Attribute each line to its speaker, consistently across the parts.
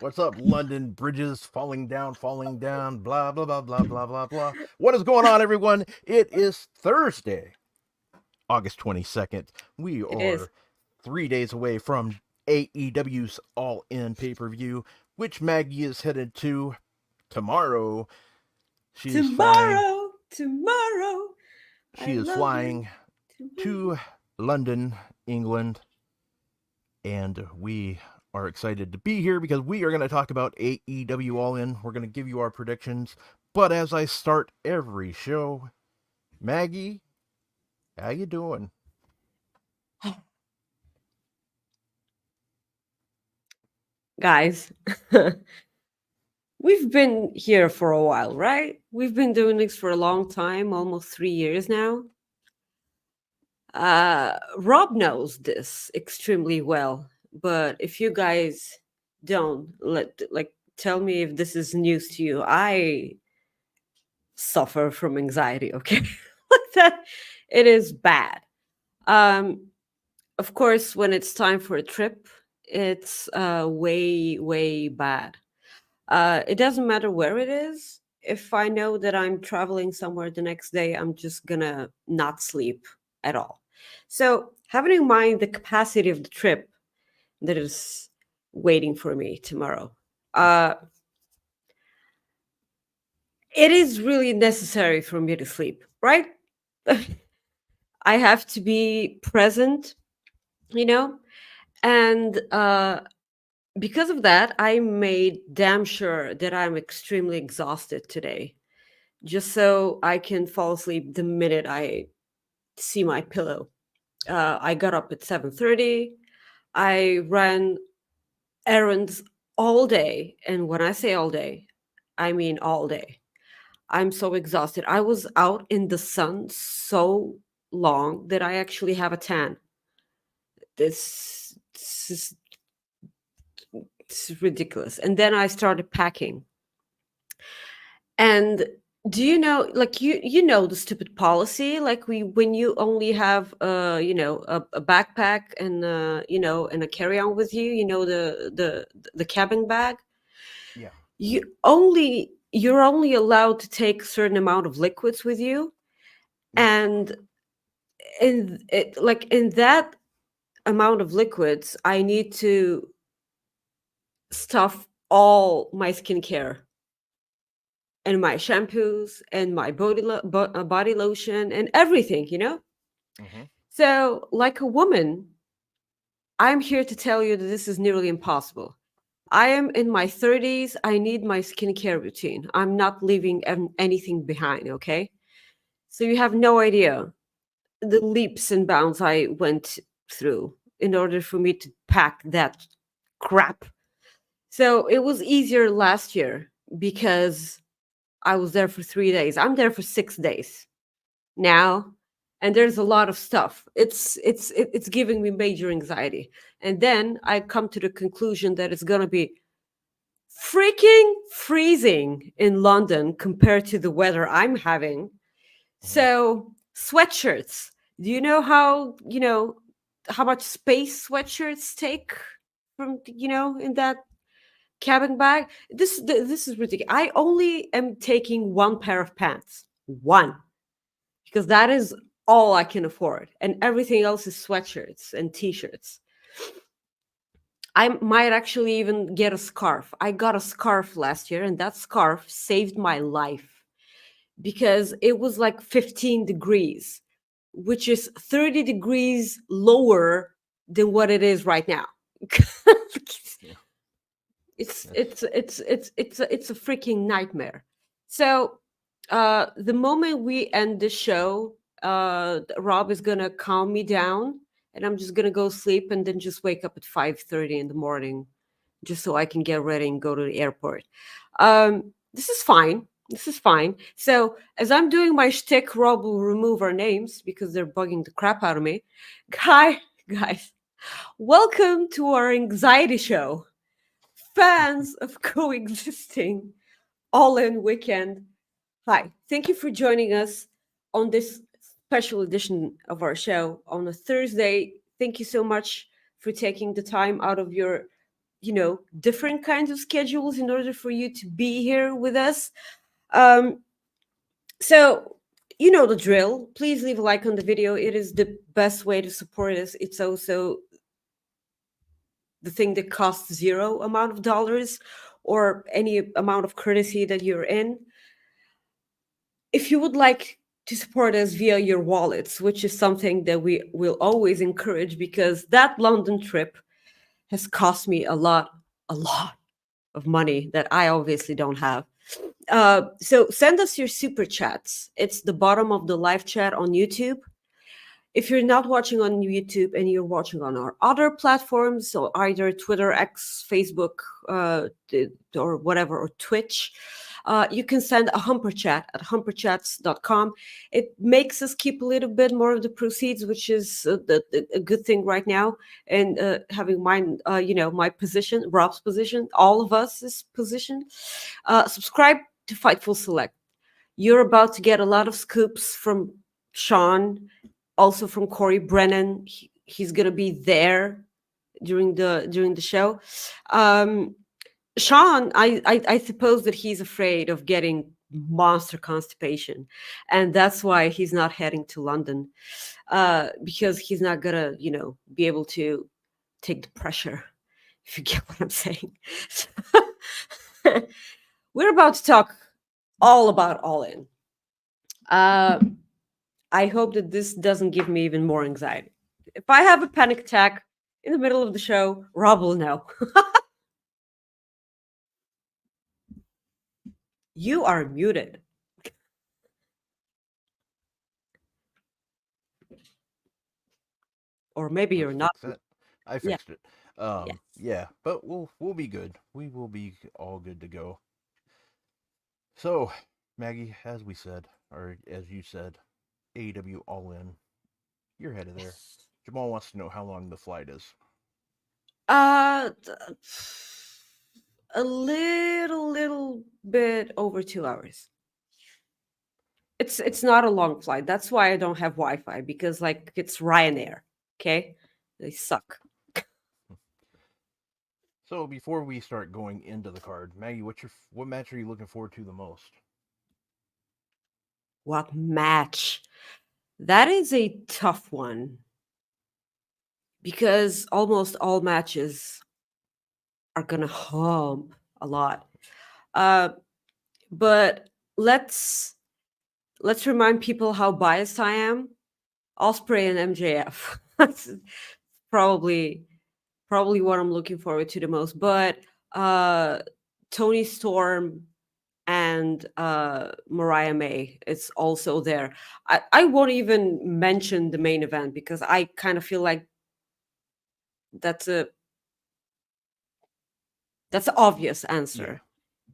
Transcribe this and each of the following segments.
Speaker 1: What's up, London bridges falling down, blah, blah, blah, blah, blah, blah, blah. What is going on, everyone? It is Thursday, August 22nd. We are 3 days away from AEW's All In pay-per-view, which Maggie is headed to tomorrow. She is flying to London, England, and we are excited to be here because we are going to talk about AEW All In. We're going to give you our predictions. But as I start every show, Maggie, how you doing?
Speaker 2: Guys, we've been here for a while, right? We've been doing this for a long time, almost 3 years now. Rob knows this extremely well, but if you guys don't tell me if this is news to you. I suffer from anxiety, okay? That it is bad. Of course, when it's time for a trip, it's way bad. It doesn't matter where it is. If I know that I'm traveling somewhere the next day, I'm just gonna not sleep at all. So having in mind the capacity of the trip that is waiting for me tomorrow, it is really necessary for me to sleep, right? I have to be present, and because of that, I made damn sure that I'm extremely exhausted today, just so I can fall asleep the minute I see my pillow. I got up at 7:30. I ran errands all day, and when I say all day, I mean all day. I'm so exhausted. I was out in the sun so long that I actually have a tan. This is ridiculous. And then I started packing. And do you know, like you know the stupid policy, like when you only have a backpack and and a carry-on with you, the cabin bag.
Speaker 1: Yeah.
Speaker 2: You're only allowed to take a certain amount of liquids with you, and in that amount of liquids, I need to stuff all my skincare and my shampoos and my body lotion and everything,
Speaker 1: Mm-hmm.
Speaker 2: So, like a woman, I'm here to tell you that this is nearly impossible. I am in my 30s. I need my skincare routine. I'm not leaving anything behind, okay? So you have no idea the leaps and bounds I went through in order for me to pack that crap. So it was easier last year because I was there for 3 days. I'm there for 6 days now, and there's a lot of stuff. It's giving me major anxiety. And then I come to the conclusion that it's going to be freaking freezing in London compared to the weather I'm having. So sweatshirts. Do you know how much space sweatshirts take from in that cabin bag? This is ridiculous. I only am taking one pair of pants. One. Because that is all I can afford. And everything else is sweatshirts and t-shirts. I might actually even get a scarf. I got a scarf last year, and that scarf saved my life because it was like 15 degrees, which is 30 degrees lower than what it is right now. It's a freaking nightmare. So the moment we end the show, Rob is gonna calm me down, and I'm just gonna go sleep, and then just wake up at 5:30 in the morning, just so I can get ready and go to the airport. This is fine. This is fine. So, as I'm doing my shtick, Rob will remove our names because they're bugging the crap out of me. Hi, guys. Welcome to our anxiety show. Fans of Coexisting All In Weekend. Hi. Thank you for joining us on this special edition of our show on a Thursday. Thank you so much for taking the time out of your, different kinds of schedules in order for you to be here with us. Um, So, you know the drill. Please leave a like on the video. It is the best way to support us. It's also the thing that costs zero amount of dollars or any amount of courtesy that you're in. If you would like to support us via your wallets, which is something that we will always encourage because that London trip has cost me a lot of money that I obviously don't have. So send us your super chats. It's the bottom of the live chat on YouTube. If you're not watching on YouTube and you're watching on our other platforms, so either Twitter, X, Facebook, or whatever, or Twitch, you can send a humper chat at humperchats.com. It makes us keep a little bit more of the proceeds, which is a good thing right now. And having my position, Rob's position, all of us' position. Subscribe to Fightful Select. You're about to get a lot of scoops from Sean, also from Corey Brennan. He's gonna be there during the show. Sean, I suppose that he's afraid of getting monster constipation, and that's why he's not heading to London, because he's not gonna be able to take the pressure. If you get what I'm saying. We're about to talk all about All In. I hope that this doesn't give me even more anxiety. If I have a panic attack in the middle of the show, Rob will know. You are muted. Or maybe you're not.
Speaker 1: Fix it. I
Speaker 2: Yeah.
Speaker 1: fixed it.
Speaker 2: Yes.
Speaker 1: Yeah, but we'll be good. We will be all good to go. So, Maggie, as we said, or as you said, AEW All In. You're headed there.
Speaker 2: Yes.
Speaker 1: Jamal wants to know how long the flight is.
Speaker 2: Th- a little bit over 2 hours. It's not a long flight. That's why I don't have Wi-Fi because it's Ryanair. Okay, they suck.
Speaker 1: So before we start going into the card, Maggie, what match are you looking forward to the most?
Speaker 2: What match? That is a tough one because almost all matches are gonna hump a lot. Uh, but let's remind people how biased I am. Osprey and MJF. That's probably what I'm looking forward to the most. But uh, Tony Storm and Mariah May is also there. I won't even mention the main event because I kind of feel like that's a that's an obvious
Speaker 1: Yeah.
Speaker 2: answer.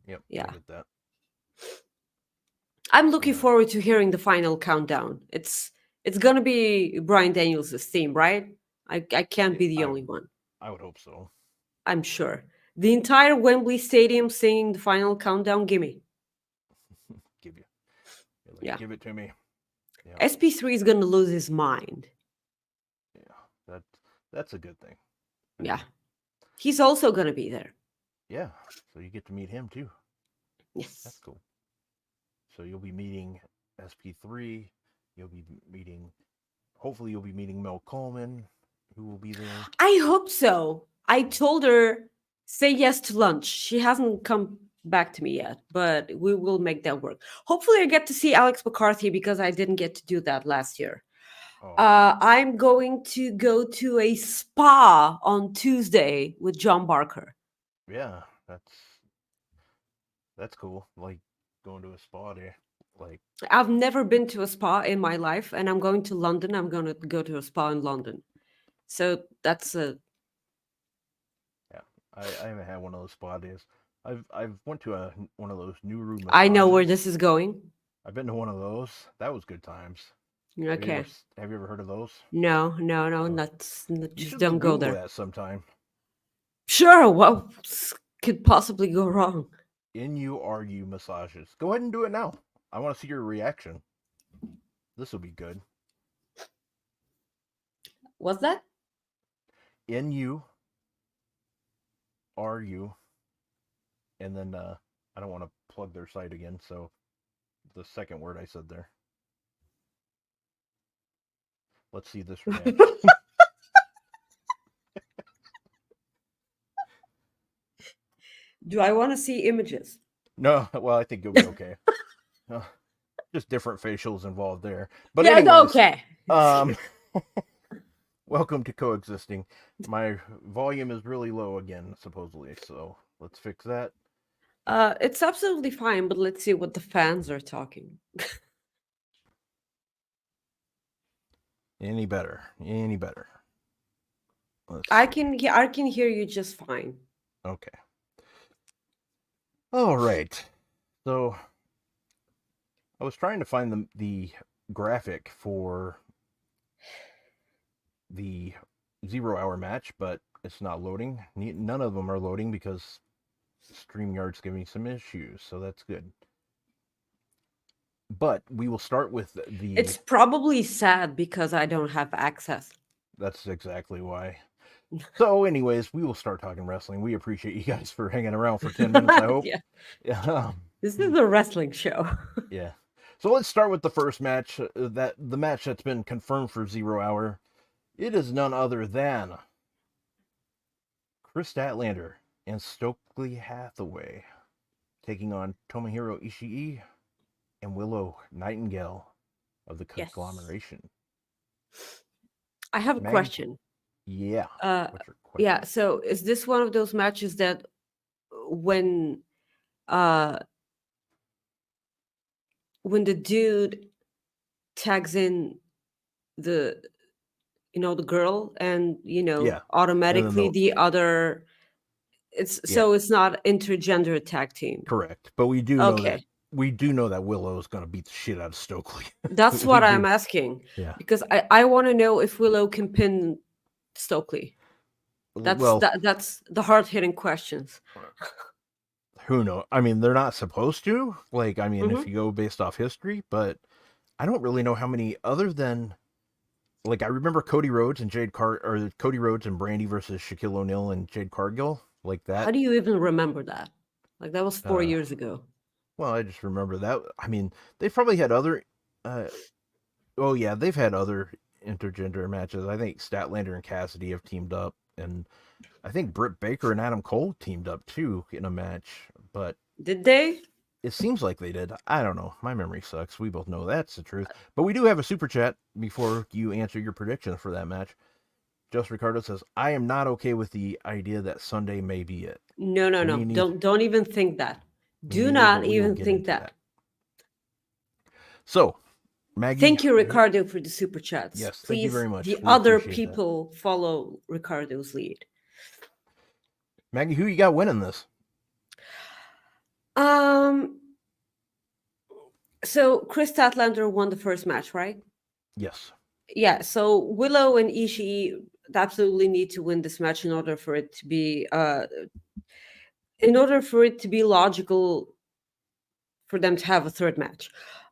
Speaker 1: Yep.
Speaker 2: Yeah.
Speaker 1: I get that.
Speaker 2: I'm looking forward to hearing the final countdown. It's gonna be Bryan Danielson's theme, right? I can't be the only one.
Speaker 1: I would hope so.
Speaker 2: I'm sure. The entire Wembley Stadium singing the final countdown, gimme.
Speaker 1: Give you.
Speaker 2: Yeah.
Speaker 1: Give it to me. Yeah.
Speaker 2: SP3 is gonna lose his mind.
Speaker 1: Yeah. That's a good thing.
Speaker 2: Yeah. He's also gonna be there.
Speaker 1: Yeah. So you get to meet him too.
Speaker 2: Yes.
Speaker 1: That's cool. So you'll be meeting SP3. You'll be meeting. Hopefully, you'll be meeting Mel Coleman, who will be there.
Speaker 2: I hope so. I told her say yes to lunch. She hasn't come back to me yet, but we will make that work. Hopefully, I get to see Alex McCarthy because I didn't get to do that last year.
Speaker 1: Oh.
Speaker 2: I'm going to go to a spa on Tuesday with John Barker.
Speaker 1: Yeah, that's cool. Like going to a spa there. Like
Speaker 2: I've never been to a spa in my life, and I'm going to London. I'm going to go to a spa in London. So that's a.
Speaker 1: yeah, I haven't had one of those spa days. I've went to one of those new room massages.
Speaker 2: I know where this is going.
Speaker 1: I've been to one of those. That was good times.
Speaker 2: Okay.
Speaker 1: Have you ever heard of those?
Speaker 2: No,
Speaker 1: Oh. You
Speaker 2: just
Speaker 1: should
Speaker 2: don't go
Speaker 1: Google
Speaker 2: there.
Speaker 1: that sometime.
Speaker 2: Sure, what could possibly go wrong?
Speaker 1: NURU massages. Go ahead and do it now. I want to see your reaction. This will be good.
Speaker 2: What's that?
Speaker 1: NURU. And then I don't want to plug their site again, so the second word I said there. Let's see this reaction.
Speaker 2: Do I want to see images?
Speaker 1: No, well, I think you'll be okay. Just different facials involved there. But
Speaker 2: yeah,
Speaker 1: anyways,
Speaker 2: okay.
Speaker 1: Welcome to Coexisting. My volume is really low again, supposedly, so let's fix that.
Speaker 2: It's absolutely fine, but let's see what the fans are talking.
Speaker 1: Any better?
Speaker 2: I can hear you just fine.
Speaker 1: Okay. All right. So I was trying to find the graphic for the 0 hour match, but it's not loading. None of them are loading because StreamYard's giving some issues, so that's good. But we will start with the...
Speaker 2: It's probably sad because I don't have access.
Speaker 1: That's exactly why. So anyways, we will start talking wrestling. We appreciate you guys for hanging around for 10 minutes, I hope.
Speaker 2: Yeah. This is a wrestling show.
Speaker 1: Yeah. So let's start with the first match. The match that's been confirmed for 0 hour. It is none other than Chris Statlander and Stokely Hathaway taking on Tomohiro Ishii and Willow Nightingale of the conglomeration.
Speaker 2: I have a question.
Speaker 1: Yeah.
Speaker 2: What's your question? Yeah. So is this one of those matches that when the dude tags in the girl and automatically and the other so it's not intergender tag team?
Speaker 1: Correct. But we do know that Willow is going to beat the shit out of Stokely.
Speaker 2: That's what I'm asking. Yeah. Because I want to know if Willow can pin Stokely. That's the hard-hitting questions.
Speaker 1: Who knows? I mean, they're not supposed to. If you go based off history, but I don't really know how many other than I remember Cody Rhodes and Cody Rhodes and Brandy versus Shaquille O'Neal and Jade Cargill, like that.
Speaker 2: How do you even remember that? That was 4 years ago.
Speaker 1: Well, I just remember that. I mean, they probably had other. They've had other intergender matches. I think Statlander and Cassidy have teamed up, and I think Britt Baker and Adam Cole teamed up too in a match. But
Speaker 2: did they?
Speaker 1: It seems like they did. I don't know. My memory sucks. We both know that's the truth. But we do have a super chat before you answer your prediction for that match. Just Ricardo says, "I am not okay with the idea that Sunday may be it."
Speaker 2: No. Don't even think that. Do not even think that.
Speaker 1: So, Maggie.
Speaker 2: Thank you, Ricardo, for the super chats.
Speaker 1: Yes,
Speaker 2: please,
Speaker 1: thank you very much.
Speaker 2: The other people follow Ricardo's lead.
Speaker 1: Maggie, who you got winning this?
Speaker 2: So Chris Statlander won the first match, right?
Speaker 1: Yes.
Speaker 2: Yeah. So Willow and Ishii absolutely need to win this match in order for it to be logical for them to have a third match.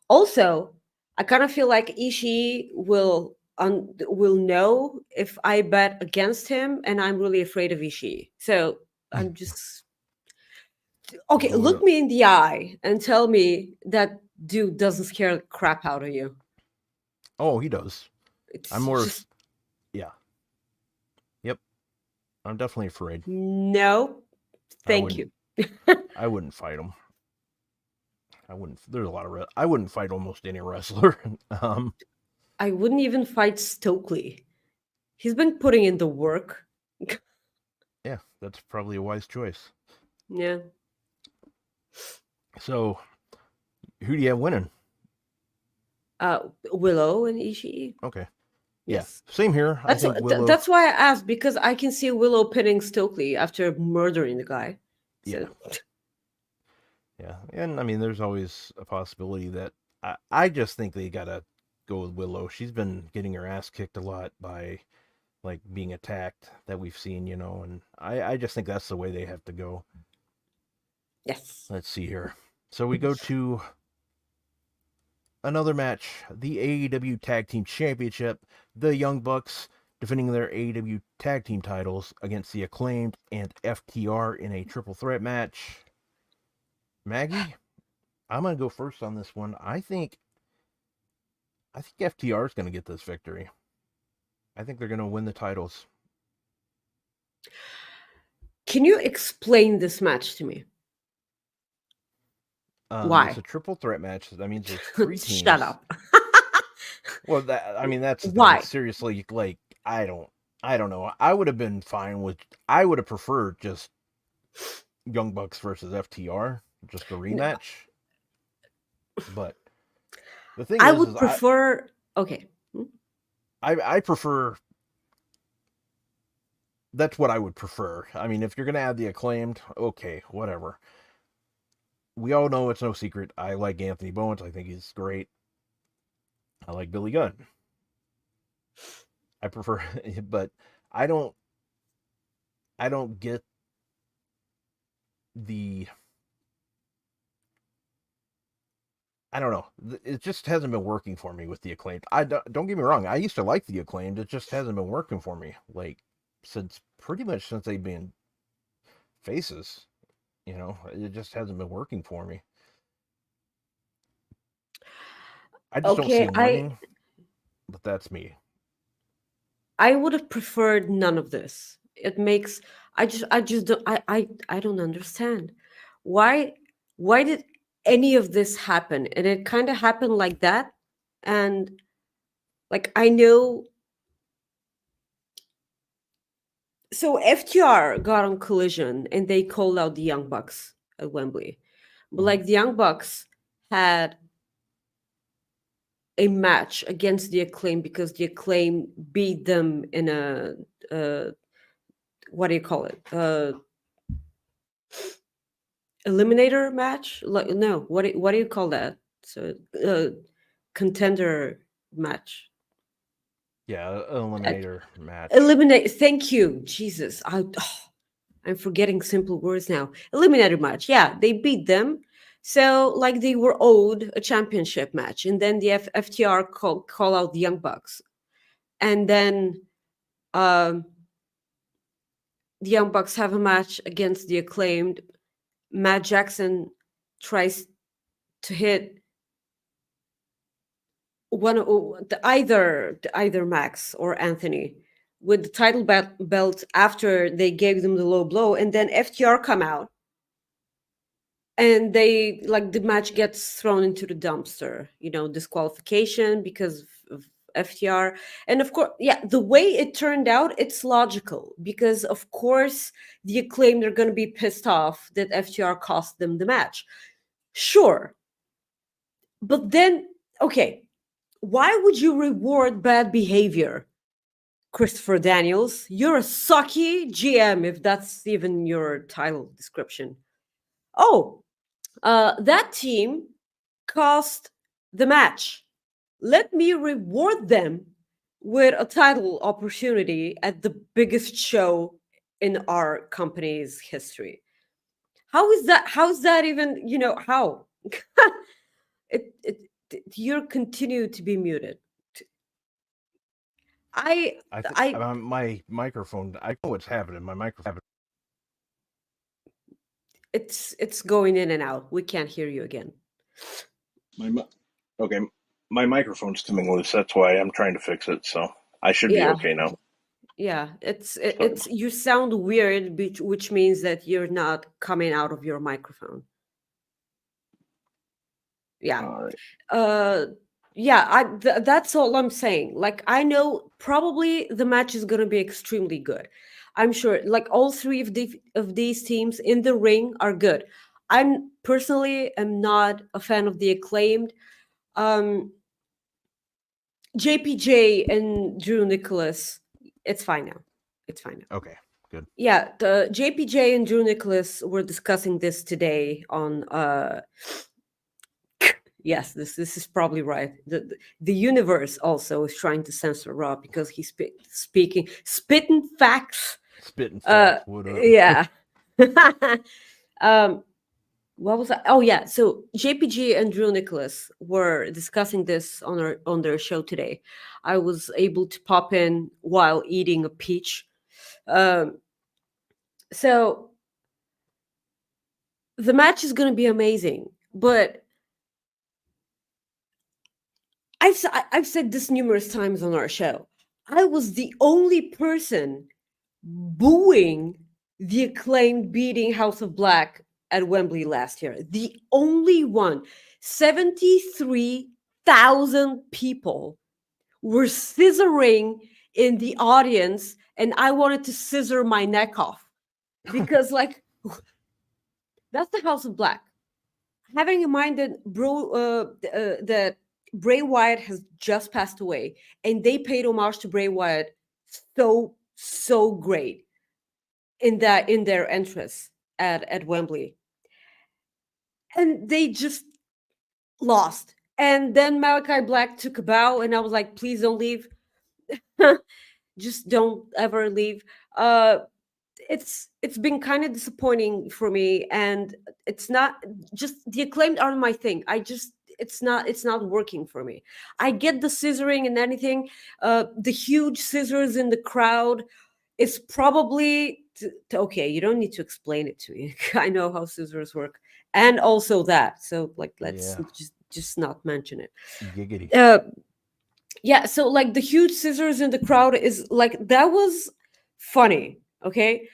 Speaker 2: Also, I kind of feel like Ishii will know if I bet against him, and I'm really afraid of Ishii. So I'm just okay. Look me in the eye and tell me that dude doesn't scare the crap out of you.
Speaker 1: Oh, he does. I'm more. Yeah. Yep. I'm definitely afraid.
Speaker 2: No, thank you.
Speaker 1: I wouldn't fight him. There's a lot of. I wouldn't fight almost any wrestler.
Speaker 2: I wouldn't even fight Stokely. He's been putting in the work.
Speaker 1: Yeah, that's probably a wise choice.
Speaker 2: Yeah.
Speaker 1: So, who do you have winning?
Speaker 2: Willow and Ishii.
Speaker 1: Okay. Yes. Yeah. Same here.
Speaker 2: That's that's why I asked, because I can see Willow pinning Stokely after murdering the guy. So.
Speaker 1: Yeah. Yeah, and I mean, there's always a possibility that I just think they gotta go with Willow. She's been getting her ass kicked a lot by like being attacked that we've seen, and I just think that's the way they have to go.
Speaker 2: Yes.
Speaker 1: Let's see here. So we go to another match, the AEW Tag Team Championship. The Young Bucks defending their AEW Tag Team titles against the Acclaimed and FTR in a triple threat match. Maggie, I'm gonna go first on this one. I think FTR is gonna get this victory. I think they're gonna win the titles.
Speaker 2: Can you explain this match to me?
Speaker 1: It's
Speaker 2: Why?
Speaker 1: a triple threat match. That means there's 3 teams.
Speaker 2: Shut up.
Speaker 1: Well, that's the thing.
Speaker 2: Why?
Speaker 1: Seriously, like I don't know. I would have been fine with. I would have preferred just Young Bucks versus FTR, just a rematch. But the thing
Speaker 2: I
Speaker 1: is
Speaker 2: would prefer. Okay.
Speaker 1: I prefer. That's what I would prefer. I mean, if you're gonna add the Acclaimed, okay, whatever. We all know it's no secret. I like Anthony Bowens. I think he's great. I like Billy Gunn. I prefer, but I don't get the. I don't know. It just hasn't been working for me with the Acclaimed. Don't get me wrong. I used to like the Acclaimed. It just hasn't been working for me. Like pretty much since they've been faces. It just hasn't been working for me. I just don't see them winning. But that's me.
Speaker 2: I would have preferred none of this. It makes I just don't I don't understand. Why did any of this happen? And it kind of happened like that. And like I know so FTR got on Collision and they called out the Young Bucks at Wembley. But like the Young Bucks had a match against the Acclaim because the Acclaim beat them in a what do you call it? Eliminator match? Like no, what do you call that? So contender match.
Speaker 1: Yeah, eliminator match.
Speaker 2: Eliminate. Thank you, Jesus. I'm forgetting simple words now. Eliminator match. Yeah, they beat them. So like they were owed a championship match, and then the FTR call out the Young Bucks, and then the Young Bucks have a match against the Acclaimed. Matt Jackson tries to hit either Max or Anthony with the title belt after they gave them the low blow, and then FTR come out, and they like the match gets thrown into the dumpster. Disqualification because of FTR, and of course, yeah, the way it turned out, it's logical because of course the Acclaim they're going to be pissed off that FTR cost them the match. Sure, but then okay. Why would you reward bad behavior, Christopher Daniels? You're a sucky GM, if that's even your title description. Oh, that team cost the match. Let me reward them with a title opportunity at the biggest show in our company's history. How's that even, how? it you continue to be muted.
Speaker 1: My microphone. I know what's happening. My microphone.
Speaker 2: It's going in and out. We can't hear you again.
Speaker 1: Okay, my microphone's coming loose. That's why I'm trying to fix it. So I should be okay now.
Speaker 2: Yeah, it's you sound weird, which means that you're not coming out of your microphone. Yeah.
Speaker 1: All right.
Speaker 2: Yeah, that's all I'm saying. Like, I know probably the match is going to be extremely good. I'm sure like all three of these teams in the ring are good. I'm personally am not a fan of the Acclaimed. JPJ and Drew Nicholas, it's fine now.
Speaker 1: Okay. Good.
Speaker 2: Yeah, the JPJ and Drew Nicholas were discussing this today on yes, this is probably right. The universe also is trying to censor Rob because he's spitting facts.
Speaker 1: Spitting
Speaker 2: Uh,
Speaker 1: facts. What up?
Speaker 2: yeah. um, what was that? Oh yeah. So JPG and Drew Nicholas were discussing this on their show today. I was able to pop in while eating a peach. Um, so the match is going to be amazing, but I've said this numerous times on our show. I was the only person booing the Acclaimed beating House of Black at Wembley last year. The only one. 73,000 people were scissoring in the audience, and I wanted to scissor my neck off because, like, that's the House of Black. Having in mind that that Bray Wyatt has just passed away, and they paid homage to Bray Wyatt so great in their entrance at Wembley, and they just lost. And then Malachi Black took a bow, and I was like, "Please don't leave, just don't ever leave." Uh, it's been kind of disappointing for me, and it's not just the Acclaimed aren't my thing. It's not working for me. I get the scissoring and anything, the huge scissors in the crowd is probably okay. You don't need to explain it to me. I know how scissors work, and also that. So like, let's
Speaker 1: Yeah.
Speaker 2: just not mention it.
Speaker 1: Giggity.
Speaker 2: Yeah. So like the huge scissors in the crowd is like that was funny. Okay.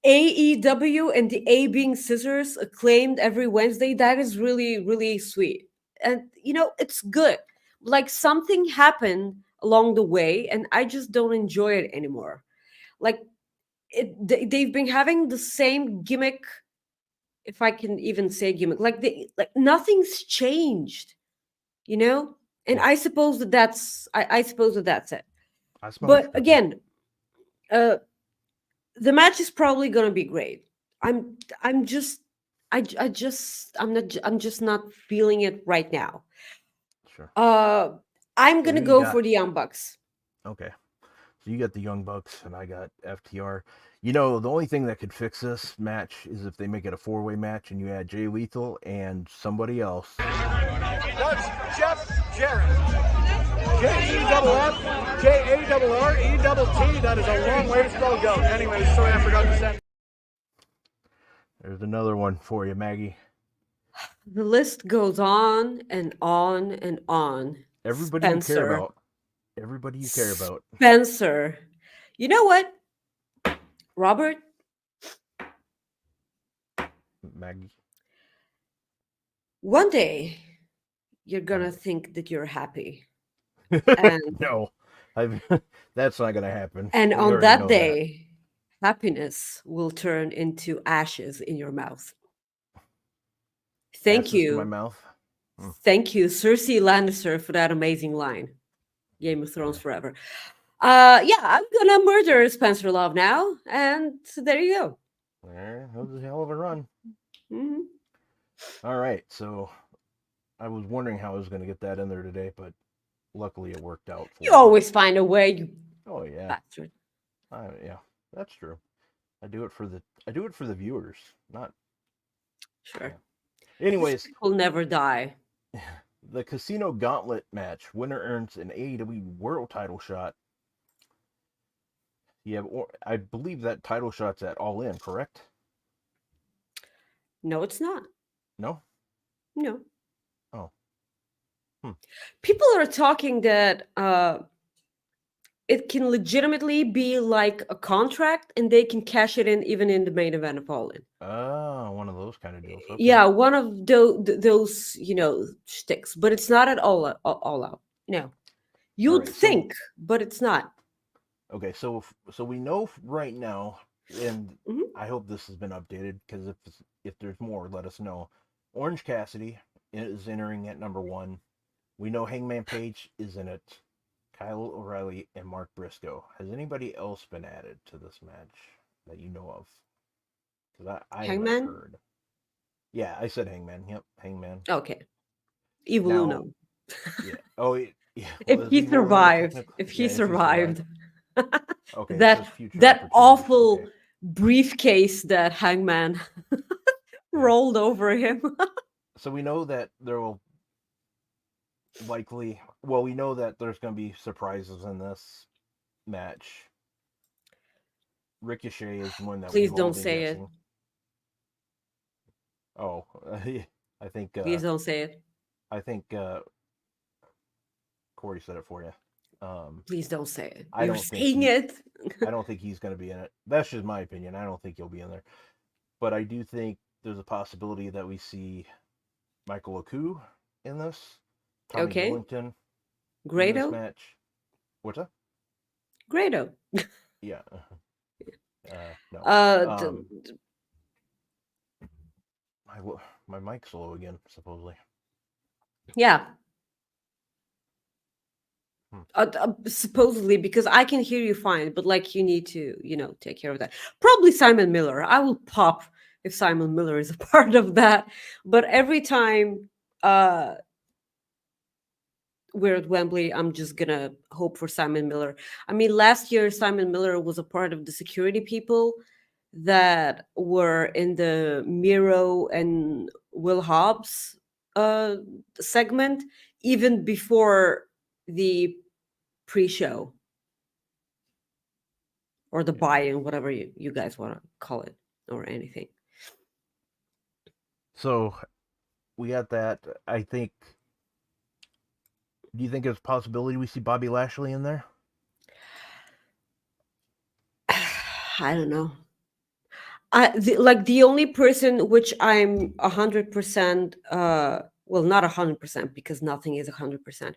Speaker 2: AEW and the A being scissors Acclaimed every Wednesday. That is really sweet, and it's good. Like something happened along the way, and I just don't enjoy it anymore. Like they've been having the same gimmick, if I can even say gimmick. Like nothing's changed, you know. And
Speaker 1: Yeah.
Speaker 2: I suppose that's it.
Speaker 1: I suppose.
Speaker 2: But again, uh, the match is probably gonna be great. I'm just I just I'm just not feeling it right now.
Speaker 1: Sure.
Speaker 2: Uh, I'm
Speaker 1: So
Speaker 2: gonna
Speaker 1: who you
Speaker 2: go
Speaker 1: got?
Speaker 2: for the Young Bucks.
Speaker 1: Okay. So you got the Young Bucks, and I got FTR. You know, the only thing that could fix this match is if they make it a four-way match, and you add Jay Lethal and somebody else.
Speaker 3: That's Jeff Jarrett. Jeff, J-A-R-R, E-T-T. That is a long way to spell go. Anyways, sorry I forgot to send.
Speaker 1: There's another one for you, Maggie.
Speaker 2: The list goes on and on and on.
Speaker 1: Everybody you care
Speaker 2: Spencer.
Speaker 1: about. Everybody you care about.
Speaker 2: Spencer. You know what, Robert?
Speaker 1: Maggie.
Speaker 2: One day you're gonna think that you're happy. And
Speaker 1: No, that's not gonna happen.
Speaker 2: and
Speaker 1: We
Speaker 2: on
Speaker 1: already
Speaker 2: that
Speaker 1: know
Speaker 2: day, happiness will turn into ashes in your mouth. Thank
Speaker 1: Ashes to my
Speaker 2: you.
Speaker 1: mouth. Mm.
Speaker 2: Thank you, Cersei Lannister, for that amazing line. Game of Thrones
Speaker 1: Yeah.
Speaker 2: forever. Yeah, I'm gonna murder Spencer Love now, and there you go.
Speaker 1: That was a hell of a run.
Speaker 2: Mhm.
Speaker 1: All right, so I was wondering how I was gonna get that in there today, but luckily it worked out for
Speaker 2: You
Speaker 1: me.
Speaker 2: always find a way, you
Speaker 1: Oh yeah,
Speaker 2: bastard.
Speaker 1: yeah, that's true. I do it for the viewers, not.
Speaker 2: Sure.
Speaker 1: Anyways,
Speaker 2: Will never die.
Speaker 1: the Casino Gauntlet match. Winner earns an AEW World Title shot. Yeah, I believe that title shot's at All In, correct?
Speaker 2: No, it's not.
Speaker 1: No.
Speaker 2: No.
Speaker 1: Oh.
Speaker 2: People are talking that it can legitimately be like a contract and they can cash it in even in the main event of All In.
Speaker 1: Oh, one of those kind of deals. Okay.
Speaker 2: Yeah, one of those, shticks, but it's not at all out. No. You'd
Speaker 1: right, so-
Speaker 2: think, but it's not.
Speaker 1: Okay, so we know right now, and
Speaker 2: Mhm.
Speaker 1: I hope this has been updated because if there's more, let us know. Orange Cassidy is entering at number 1. We know Hangman Page is in it. Kyle O'Reilly and Mark Briscoe. Has anybody else been added to this match? that you know of? Because I haven't
Speaker 2: Hangman?
Speaker 1: heard. Yeah, I said Hangman. Yep, Hangman.
Speaker 2: Okay. Evil
Speaker 1: Now,
Speaker 2: Uno.
Speaker 1: yeah. Oh, yeah. Well,
Speaker 2: If
Speaker 1: is
Speaker 2: he
Speaker 1: Evil Uno
Speaker 2: survived.
Speaker 1: technically?
Speaker 2: If
Speaker 1: Yeah,
Speaker 2: he
Speaker 1: if he survived.
Speaker 2: survived.
Speaker 1: Okay, it says
Speaker 2: that
Speaker 1: future
Speaker 2: that
Speaker 1: opportunities.
Speaker 2: awful
Speaker 1: Okay.
Speaker 2: briefcase that Hangman rolled over him.
Speaker 1: So we know that there will likely. Well, we know that there's going to be surprises in this match. Ricochet is one that
Speaker 2: Please
Speaker 1: we've all
Speaker 2: don't
Speaker 1: been
Speaker 2: say it.
Speaker 1: guessing. Oh, I think.
Speaker 2: Please don't say it.
Speaker 1: I think Corey said it for you.
Speaker 2: Please don't say it.
Speaker 1: I
Speaker 2: You're
Speaker 1: don't think
Speaker 2: saying it.
Speaker 1: I don't think he's going to be in it. That's just my opinion. I don't think he'll be in there. But I do think there's a possibility that we see Michael Oku in this. Tommy
Speaker 2: Okay.
Speaker 1: Billington in this
Speaker 2: Grado?
Speaker 1: match. What's that?
Speaker 2: Grado.
Speaker 1: Yeah. No. My mic's low again, supposedly.
Speaker 2: Yeah. Supposedly, because I can hear you fine, but like you need to, take care of that. Probably Simon Miller. I will pop if Simon Miller is a part of that. But every time we're at Wembley, I'm just gonna hope for Simon Miller. I mean, last year Simon Miller was a part of the security people that were in the Miro and Will Hobbs segment, even before the pre-show or the buy-in, whatever you guys want to call it, or anything.
Speaker 1: So we got that. I think. Do you think there's a possibility we see Bobby Lashley in there?
Speaker 2: I don't know. The only person which I'm 100%, well, not 100% because nothing is 100%.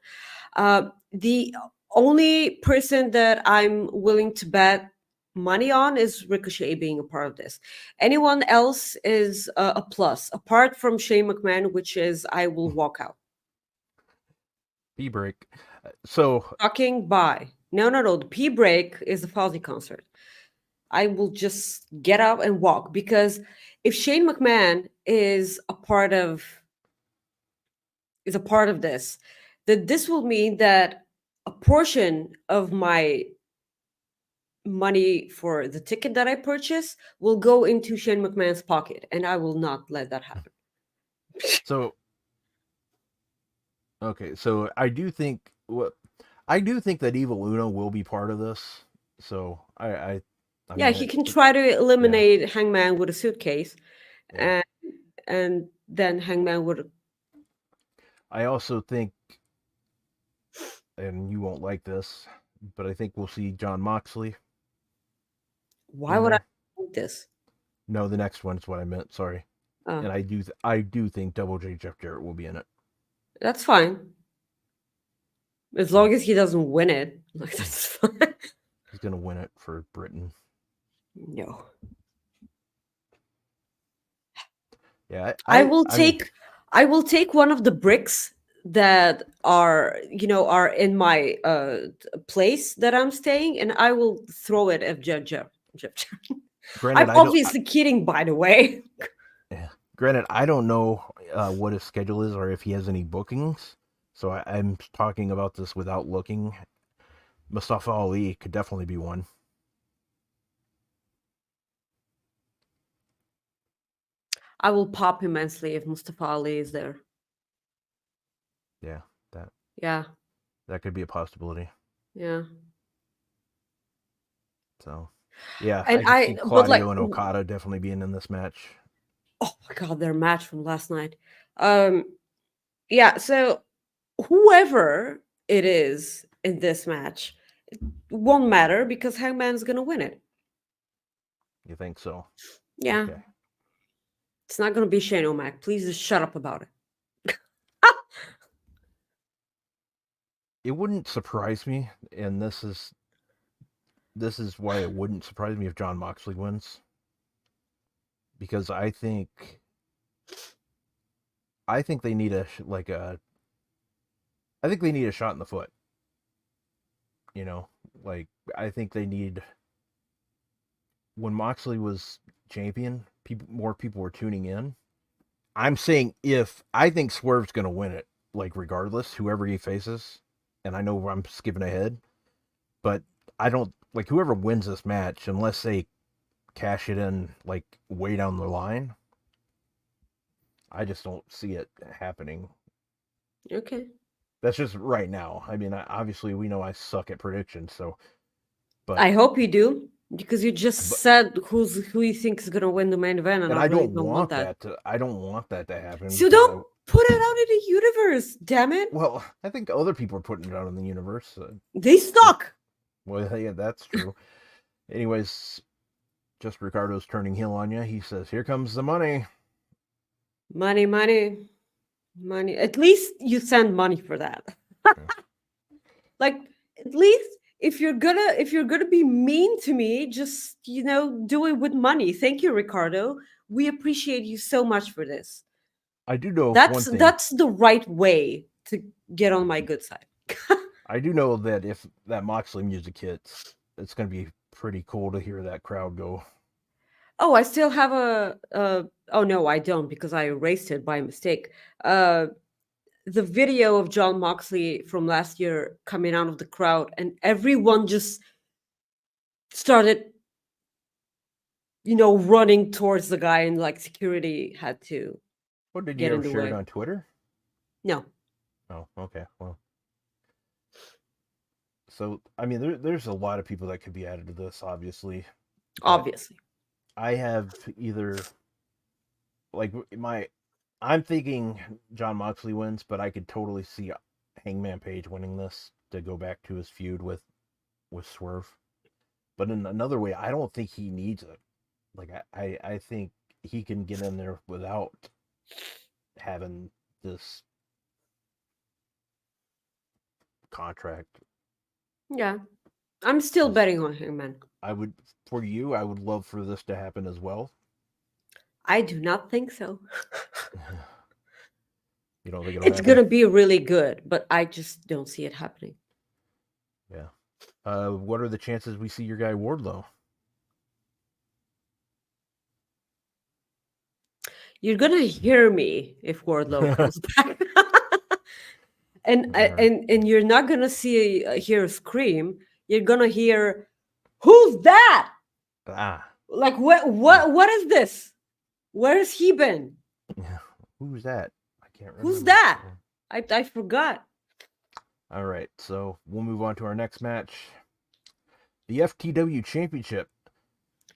Speaker 2: The only person that I'm willing to bet money on is Ricochet being a part of this. Anyone else is a plus, apart from Shane McMahon, which is I will walk out.
Speaker 1: P break. So
Speaker 2: Fucking bye. No. The P break is the Fozzy concert. I will just get up and walk, because if Shane McMahon is a part of this, then this will mean that a portion of my money for the ticket that I purchase will go into Shane McMahon's pocket, and I will not let that happen.
Speaker 1: So okay, so I do think that Evil Uno will be part of this. So I
Speaker 2: yeah,
Speaker 1: mean,
Speaker 2: he can try to eliminate Hangman with a suitcase, and then Hangman would.
Speaker 1: I also think, and you won't like this, but I think we'll see John Moxley.
Speaker 2: Why would I like this?
Speaker 1: No, the next one's what I meant. Sorry.
Speaker 2: Oh.
Speaker 1: And I do think Double J Jeff Jarrett will be in it.
Speaker 2: That's fine. As long as he doesn't win it, like, that's fine.
Speaker 1: He's gonna win it for Britain.
Speaker 2: No.
Speaker 1: Yeah,
Speaker 2: I will take one of the bricks that are in my place that I'm staying, and I will throw it at Jeff.
Speaker 1: Granted,
Speaker 2: I'm obviously kidding, by the way.
Speaker 1: Yeah. Granted, I don't know what his schedule is or if he has any bookings. So I'm talking about this without looking. Mustafa Ali could definitely be one.
Speaker 2: I will pop immensely if Mustafa Ali is there.
Speaker 1: Yeah, that could be a possibility.
Speaker 2: Yeah.
Speaker 1: So, yeah,
Speaker 2: and
Speaker 1: I can see Claudio and Okada definitely being in this match.
Speaker 2: Oh my god, their match from last night. Yeah, so whoever it is in this match, it won't matter because Hangman's gonna win it.
Speaker 1: You think so?
Speaker 2: Yeah. Okay. It's not gonna be Shane O'Mac. Please just shut up about it.
Speaker 1: It wouldn't surprise me, and this is why it wouldn't surprise me if John Moxley wins. Because I think they need a shot in the foot. I think they need when Moxley was champion, more people were tuning in. I'm saying I think Swerve's going to win it, like regardless, whoever he faces. And I know I'm skipping ahead, but I don't like whoever wins this match unless they cash it in like way down the line. I just don't see it happening.
Speaker 2: Okay.
Speaker 1: That's just right now. I mean, obviously we know I suck at predictions, so. But
Speaker 2: I hope you do, because you just said who you think is gonna win the main event, and I really don't want that.
Speaker 1: I don't want that to happen.
Speaker 2: So don't put it out in the universe, damn it.
Speaker 1: Well, I think other people are putting it out in the universe.
Speaker 2: They suck.
Speaker 1: Well, yeah, that's true. Anyways, just Ricardo's turning heel on you. He says, "Here comes the money."
Speaker 2: Money, money, money. At least you send money for that. Like, at least if you're gonna be mean to me, just do it with money. Thank you, Ricardo. We appreciate you so much for this.
Speaker 1: I do know
Speaker 2: that's
Speaker 1: one thing.
Speaker 2: That's the right way to get on my good side.
Speaker 1: I do know that if that Moxley music hits, it's going to be pretty cool to hear that crowd go.
Speaker 2: Oh, I still have oh no, I don't, because I erased it by mistake. The video of John Moxley from last year coming out of the crowd, and everyone just started, running towards the guy, and like security had to.
Speaker 1: What did you ever share it on Twitter?
Speaker 2: No.
Speaker 1: Oh, okay. Well, so I mean, there's a lot of people that could be added to this, obviously.
Speaker 2: Obviously.
Speaker 1: I have either like I'm thinking John Moxley wins, but I could totally see Hangman Page winning this to go back to his feud with Swerve. But in another way, I don't think he needs it. Like I think he can get in there without having this contract.
Speaker 2: Yeah. I'm still betting on Hangman.
Speaker 1: I would love for this to happen as well.
Speaker 2: I do not think so.
Speaker 1: You don't think
Speaker 2: it's going to be really good, but I just don't see it happening.
Speaker 1: Yeah. What are the chances we see your guy Wardlow?
Speaker 2: You're going to hear me if Wardlow comes back. And you're not going to hear a scream. You're going to hear, "Who's that?" Like, what is this? Where has he been?
Speaker 1: Who's that? I can't remember.
Speaker 2: Who's that? I forgot.
Speaker 1: All right, so we'll move on to our next match. The FTW Championship.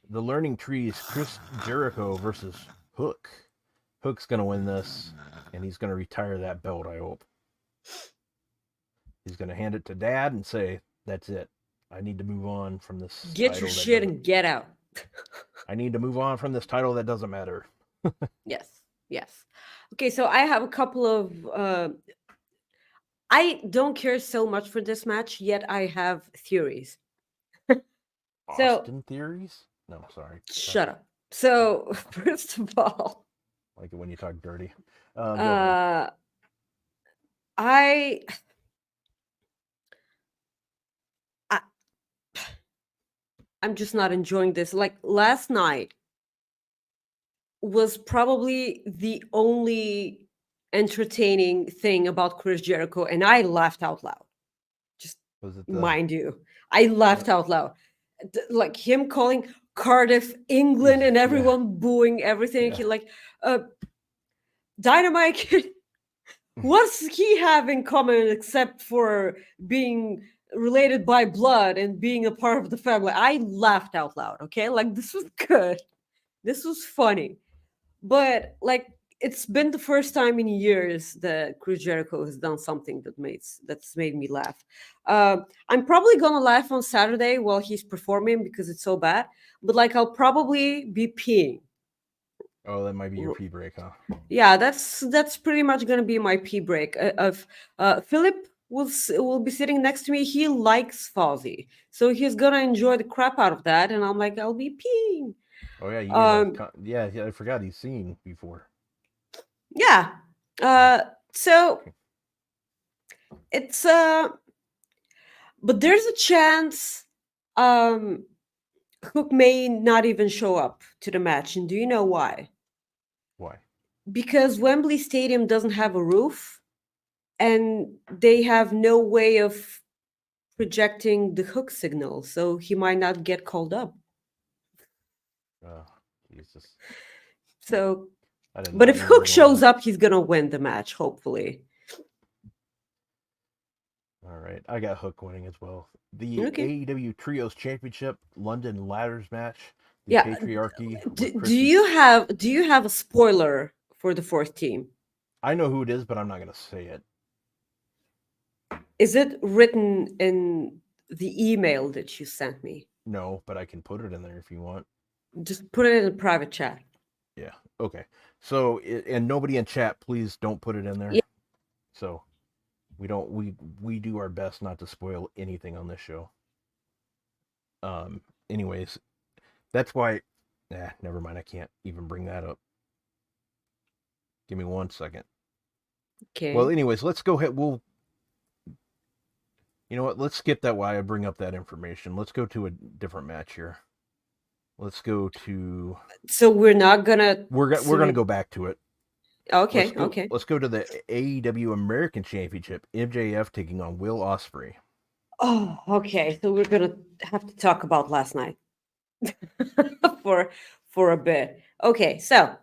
Speaker 1: The Learning Tree's Chris Jericho versus Hook. Hook's going to win this, and he's going to retire that belt, I hope. He's going to hand it to Dad and say, "That's it. I need to move on from this.
Speaker 2: Get your shit and get out."
Speaker 1: I need to move on from this title that doesn't matter.
Speaker 2: Yes. Okay, so I have a couple of... I don't care so much for this match, yet I have theories.
Speaker 1: Austin theories? No, sorry.
Speaker 2: Shut up. So, first of all...
Speaker 1: Like it when you talk dirty.
Speaker 2: I'm just not enjoying this. Like, last night was probably the only entertaining thing about Chris Jericho, and I laughed out loud. Just mind you, I laughed out loud. Like him calling Cardiff England and everyone booing everything. He like, Dynamite. What's he have in common except for being related by blood and being a part of the family? I laughed out loud. Okay, like this was good. This was funny. But like, it's been the first time in years that Chris Jericho has done something that's made me laugh. I'm probably gonna laugh on Saturday while he's performing because it's so bad. But like, I'll probably be peeing.
Speaker 1: Oh, that might be your pee break, huh?
Speaker 2: Yeah, that's pretty much gonna be my pee break. Philip will be sitting next to me. He likes Fozzy, so he's gonna enjoy the crap out of that, and I'm like, I'll be peeing.
Speaker 1: Oh yeah, I forgot he's seen before.
Speaker 2: Yeah. So it's but there's a chance Hook may not even show up to the match. And do you know why?
Speaker 1: Why?
Speaker 2: Because Wembley Stadium doesn't have a roof and they have no way of projecting the Hook signal. So he might not get called up.
Speaker 1: Oh, Jesus.
Speaker 2: So,
Speaker 1: I did
Speaker 2: but
Speaker 1: not
Speaker 2: if
Speaker 1: know
Speaker 2: Hook
Speaker 1: you were
Speaker 2: shows
Speaker 1: going
Speaker 2: up, he's going to win the match, hopefully.
Speaker 1: there. All right. I got Hook winning as well. The
Speaker 2: Okay.
Speaker 1: AEW Trios Championship London Ladders match. The
Speaker 2: Yeah.
Speaker 1: Patriarchy.
Speaker 2: Do,
Speaker 1: with
Speaker 2: do
Speaker 1: Christian.
Speaker 2: you have a spoiler for the fourth team?
Speaker 1: I know who it is, but I'm not going to say it.
Speaker 2: Is it written in the email that you sent me?
Speaker 1: No, but I can put it in there if you want.
Speaker 2: Just put it in a private chat.
Speaker 1: Yeah. Okay. So, and nobody in chat, please don't put it in there.
Speaker 2: Yeah.
Speaker 1: So, we do our best not to spoil anything on this show. Anyways, that's why. Never mind. I can't even bring that up. Give me 1 second.
Speaker 2: Okay.
Speaker 1: Well, anyways, let's go ahead. You know what? Let's skip that. Why I bring up that information. Let's go to a different match here. Let's go to.
Speaker 2: So we're not gonna.
Speaker 1: We're gonna go back to it.
Speaker 2: Okay. Okay.
Speaker 1: Let's go to the AEW American Championship. MJF taking on Will Ospreay.
Speaker 2: Oh, okay. So we're gonna have to talk about last night for a bit. Okay. So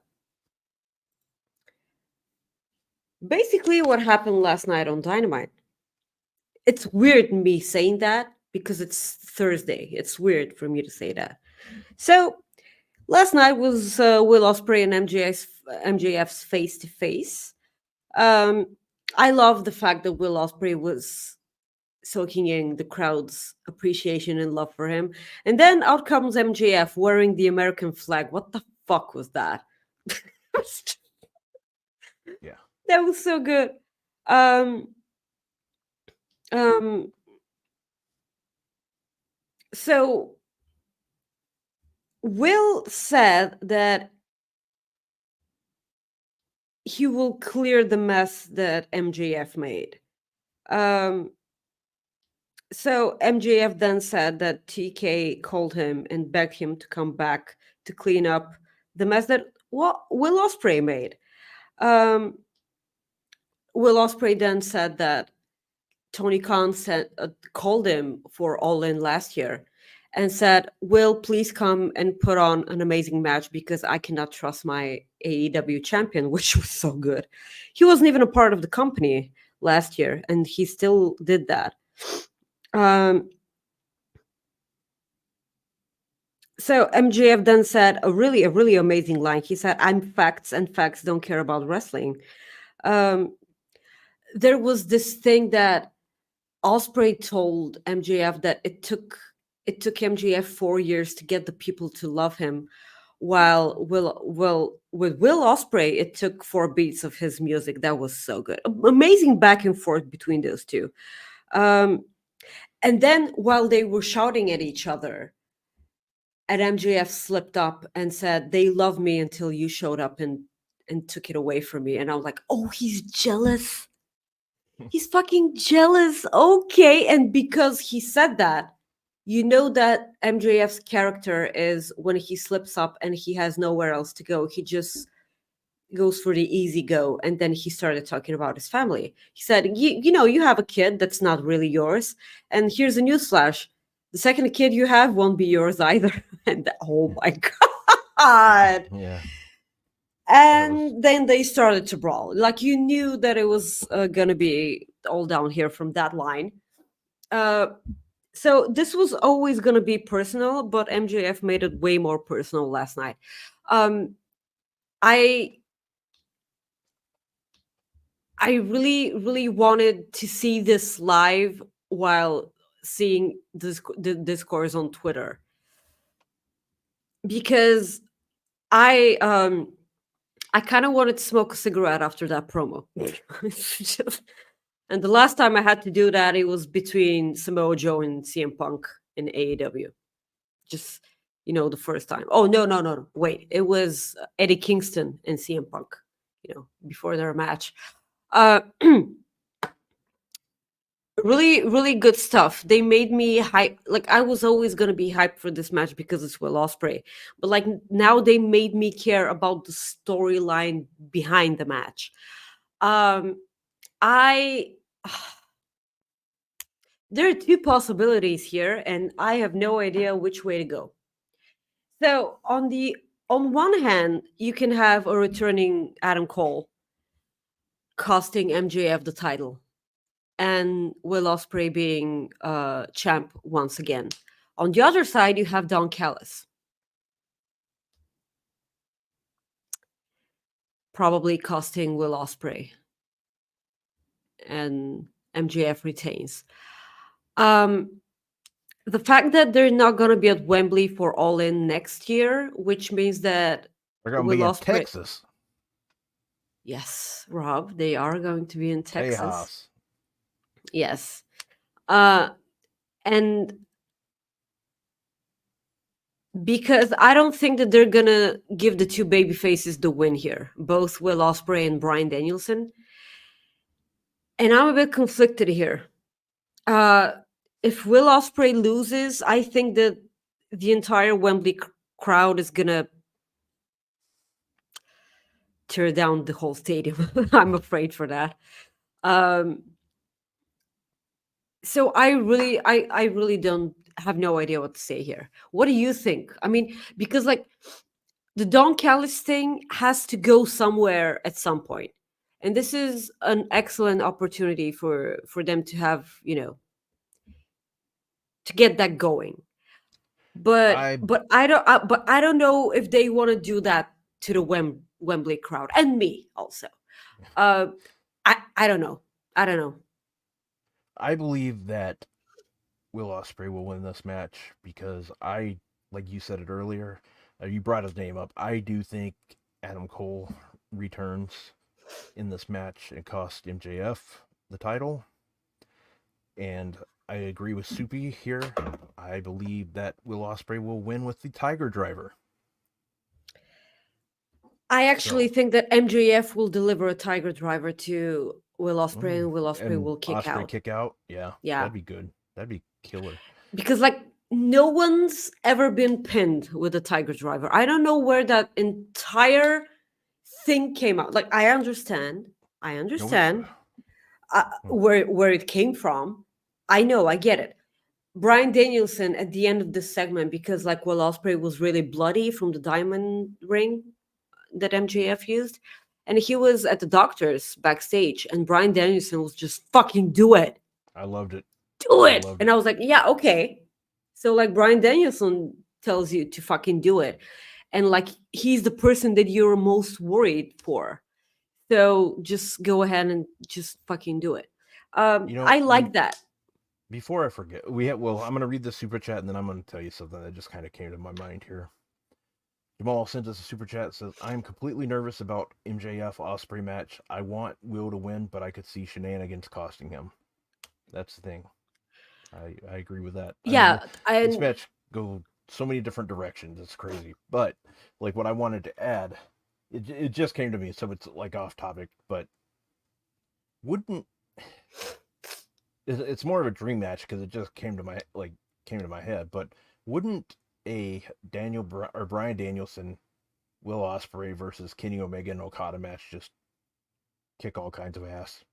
Speaker 2: basically, what happened last night on Dynamite? It's weird me saying that because it's Thursday. It's weird for me to say that. So last night was Will Ospreay and MJF's face to face. I love the fact that Will Ospreay was soaking in the crowd's appreciation and love for him, and then out comes MJF wearing the American flag. What the fuck was that?
Speaker 1: Yeah,
Speaker 2: that was so good. So Will said that he will clear the mess that MJF made. So MJF then said that TK called him and begged him to come back to clean up the mess that Will Ospreay made. Will Ospreay then said that Tony Khan called him for All In last year and said, Will, please come and put on an amazing match because I cannot trust my AEW champion, which was so good. He wasn't even a part of the company last year, and he still did that. So MJF then said a really amazing line. He said, I'm facts and facts don't care about wrestling. There was this thing that Ospreay told MJF that it took MJF 4 years to get the people to love him, while with Will Ospreay it took 4 beats of his music. That was so good, amazing back and forth between those two. And then while they were shouting at each other, and MJF slipped up and said, "They love me until you showed up and took it away from me." And I was like, "Oh, he's jealous." He's fucking jealous. Okay. And because he said that, you know that MJF's character is when he slips up and he has nowhere else to go, he just goes for the easy go. And then he started talking about his family. He said, you know, you have a kid that's not really yours. And here's a newsflash. The second kid you have won't be yours either. And oh my God.
Speaker 1: Yeah.
Speaker 2: And then they started to brawl. Like you knew that it was going to be all down here from that line. So this was always going to be personal, but MJF made it way more personal last night. I really wanted to see this live while seeing the discourse on Twitter, because I kind of wanted to smoke a cigarette after that promo. And the last time I had to do that, it was between Samoa Joe and CM Punk in AEW. Just, you know, the first time. Oh, no. Wait, it was Eddie Kingston and CM Punk, you know, before their match. Really, really good stuff. They made me hype. Like I was always gonna be hyped for this match because it's Will Ospreay, but like now they made me care about the storyline behind the match. I There are two possibilities here, and I have no idea which way to go. So on one hand, you can have a returning Adam Cole costing MJF the title, and Will Ospreay being champ once again. On the other side, you have Don Callis, probably costing Will Ospreay, and MJF retains. The fact that they're not going to be at Wembley for All In next year, which means that
Speaker 1: They're going to
Speaker 2: Will
Speaker 1: be in
Speaker 2: Ospreay.
Speaker 1: Texas.
Speaker 2: Yes, Rob, they are going to be in Texas.
Speaker 1: Tejas.
Speaker 2: Yes. And because I don't think that they're going to give the two baby faces the win here, both Will Ospreay and Bryan Danielson. And I'm a bit conflicted here. If Will Ospreay loses, I think that the entire Wembley crowd is going to tear down the whole stadium. I'm afraid for that. So I really don't have no idea what to say here. What do you think? I mean, because like the Don Callis thing has to go somewhere at some point, and this is an excellent opportunity for them to have, you know, to get that going. But I don't know if they want to do that to the Wembley crowd and me also. I don't know. I don't know.
Speaker 1: I believe that Will Ospreay will win this match because like you said it earlier, you brought his name up. I do think Adam Cole returns in this match and cost MJF the title. And I agree with Soupy here. I believe that Will Ospreay will win with the Tiger Driver.
Speaker 2: I actually think that MJF will deliver a Tiger Driver to Will Ospreay, and Will Ospreay will kick out.
Speaker 1: Kick out? Yeah. That'd be good. That'd be killer.
Speaker 2: Because like no one's ever been pinned with a Tiger Driver. I don't know where that entire thing came out. Like I understand where it came from. I know, I get it. Bryan Danielson at the end of this segment, because like Will Ospreay was really bloody from the diamond ring that MJF used, and he was at the doctor's backstage, and Bryan Danielson was just fucking do it.
Speaker 1: I loved it.
Speaker 2: Do it. And I was like, yeah, okay. So like Bryan Danielson tells you to fucking do it. And like he's the person that you're most worried for. So just go ahead and just fucking do it. I like that.
Speaker 1: Before I forget, I'm going to read the super chat and then I'm going to tell you something that just kind of came to my mind here. Jamal sent us a super chat, says, I'm completely nervous about MJF Ospreay match. I want Will to win, but I could see shenanigans costing him. That's the thing. I agree with that.
Speaker 2: Yeah.
Speaker 1: This match go so many different directions. It's crazy. But like what I wanted to add, it just came to me, so it's like off topic, but it's more of a dream match because it just came to my head, but wouldn't a Bryan Danielson, Will Ospreay versus Kenny Omega and Okada match just kick all kinds of ass?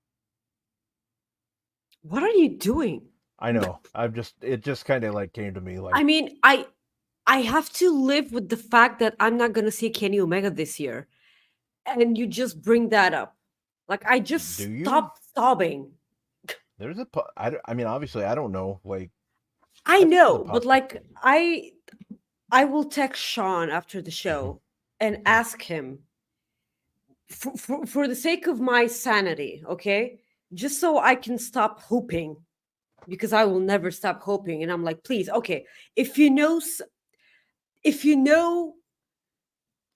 Speaker 2: What are you doing?
Speaker 1: I know. It just kind of like came to me like.
Speaker 2: I mean, I have to live with the fact that I'm not gonna see Kenny Omega this year, and you just bring that up. Like I just stopped sobbing.
Speaker 1: There's I mean, obviously, I don't know. Like,
Speaker 2: I know, but like I will text Sean after the show and ask him for the sake of my sanity, okay? Just so I can stop hoping, because I will never stop hoping. And I'm like, please, okay, if you know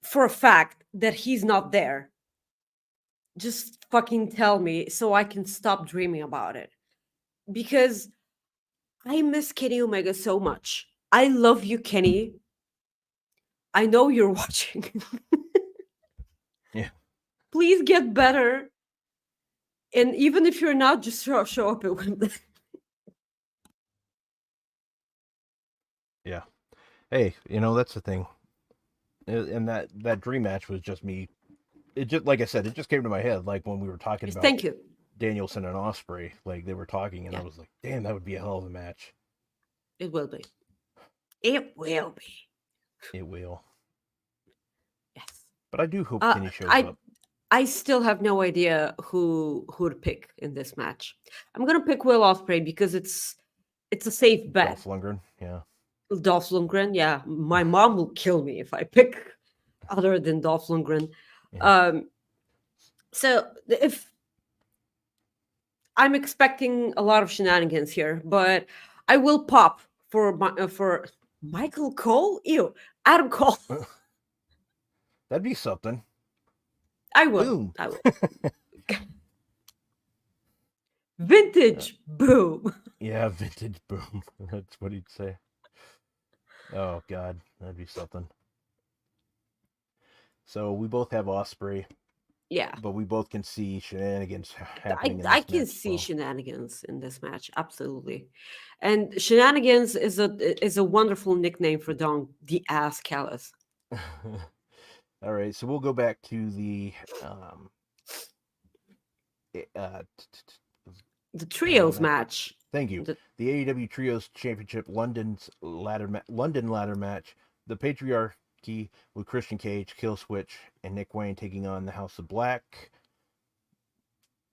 Speaker 2: for a fact that he's not there, just fucking tell me so I can stop dreaming about it. Because I miss Kenny Omega so much. I love you, Kenny. I know you're watching.
Speaker 1: Yeah.
Speaker 2: Please get better. And even if you're not, just show up at Wembley.
Speaker 1: Hey, that's the thing. And that dream match was just me. It just, like I said, it just came to my head, like when we were talking about
Speaker 2: Thank you.
Speaker 1: Danielson and Osprey, like they were talking, and I
Speaker 2: Yeah.
Speaker 1: was like, damn, that would be a hell of a match.
Speaker 2: It will be. It will be.
Speaker 1: It will.
Speaker 2: Yes.
Speaker 1: But I do hope Kenny shows
Speaker 2: I
Speaker 1: up.
Speaker 2: I still have no idea who to pick in this match. I'm gonna pick Will Ospreay because it's a safe bet.
Speaker 1: Dolph Lundgren, yeah.
Speaker 2: Dolph Lundgren, yeah. My mom will kill me if I pick other than Dolph Lundgren.
Speaker 1: Yeah.
Speaker 2: So if I'm expecting a lot of shenanigans here, but I will pop for Michael Cole. Ew, Adam Cole.
Speaker 1: That'd be something.
Speaker 2: I will.
Speaker 1: Boom.
Speaker 2: I will. Vintage boom.
Speaker 1: Yeah, vintage boom. That's what he'd say. Oh God, that'd be something. So we both have Osprey.
Speaker 2: Yeah.
Speaker 1: But we both can see shenanigans happening.
Speaker 2: I can see shenanigans in this match, absolutely. And shenanigans is a wonderful nickname for Don the Ass Callus.
Speaker 1: All right, so we'll go back to the
Speaker 2: trios match.
Speaker 1: Thank you. The AEW Trios Championship London ladder match. The Patriarchy with Christian Cage, Killswitch, and Nick Wayne taking on the House of Black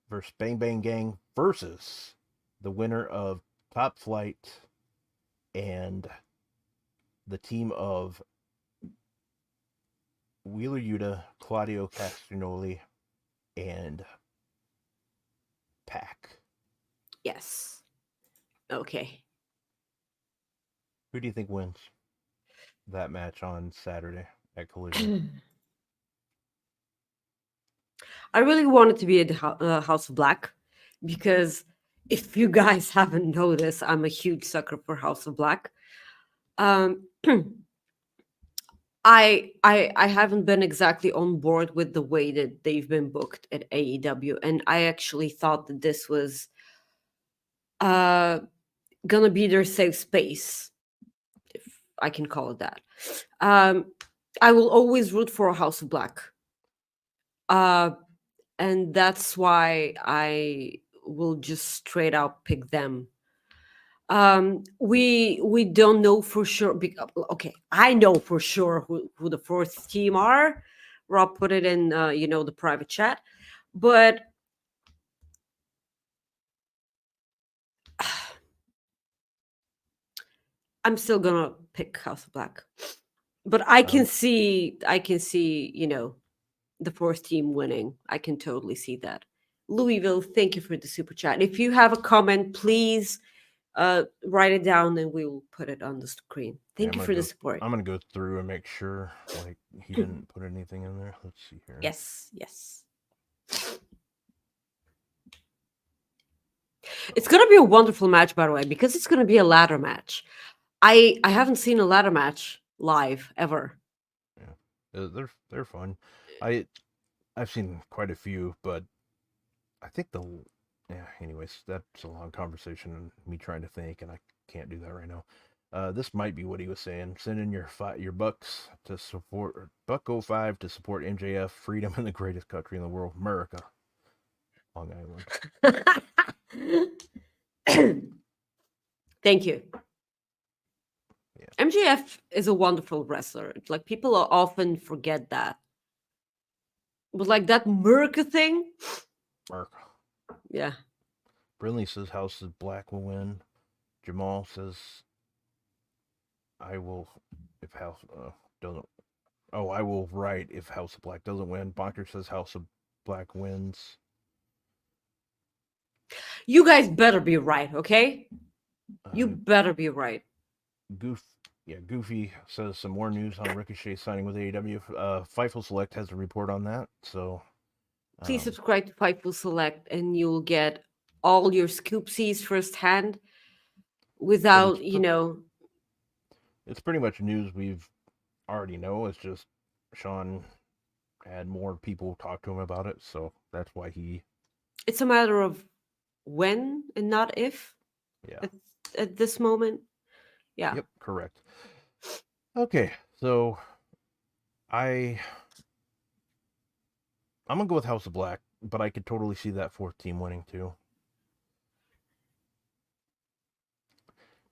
Speaker 1: versus Bang Bang Gang versus the winner of Top Flight and the team of Wheeler Yuta, Claudio Castagnoli, and Pac.
Speaker 2: Yes. Okay.
Speaker 1: Who do you think wins that match on Saturday at Collision?
Speaker 2: I really want it to be a House of Black because if you guys haven't noticed, I'm a huge sucker for House of Black. I haven't been exactly on board with the way that they've been booked at AEW, and I actually thought that this was gonna be their safe space, if I can call it that. I will always root for a House of Black, and that's why I will just straight out pick them. We don't know for sure. Okay, I know for sure who the fourth team are. Rob put it in the private chat, but I'm still gonna pick House of Black. But I can see the fourth team winning. I can totally see that. Louisville, thank you for the super chat. If you have a comment, please write it down and we will put it on the screen. Thank you for the support.
Speaker 1: I'm gonna go through and make sure like he didn't put anything in there. Let's see here.
Speaker 2: Yes. It's gonna be a wonderful match, by the way, because it's gonna be a ladder match. I haven't seen a ladder match live ever.
Speaker 1: Yeah, they're fun. I've seen quite a few, but I think anyways, that's a long conversation and me trying to think, and I can't do that right now. This might be what he was saying. Send in your bucks to support $1.05 to support MJF, freedom in the greatest country in the world, America, Long
Speaker 2: Island. Thank you.
Speaker 1: Yeah.
Speaker 2: MJF is a wonderful wrestler. Like people often forget that, but like that America thing.
Speaker 1: America.
Speaker 2: Yeah.
Speaker 1: Brinley says House of Black will win. Jamal says I will if House doesn't. Oh, I will write if House of Black doesn't win. Bonker says House of Black wins.
Speaker 2: You guys better be right, okay? You better be right.
Speaker 1: Goofy says some more news on Ricochet signing with AEW. Fightful Select has a report on that, so
Speaker 2: please subscribe to Fightful Select and you'll get all your scoopsies firsthand without,
Speaker 1: It's pretty much news we've already know. It's just Sean had more people talk to him about it, so that's why
Speaker 2: it's a matter of when and not if.
Speaker 1: Yeah.
Speaker 2: At this moment. Yeah.
Speaker 1: Yep, correct. Okay, so I'm gonna go with House of Black, but I could totally see that fourth team winning too.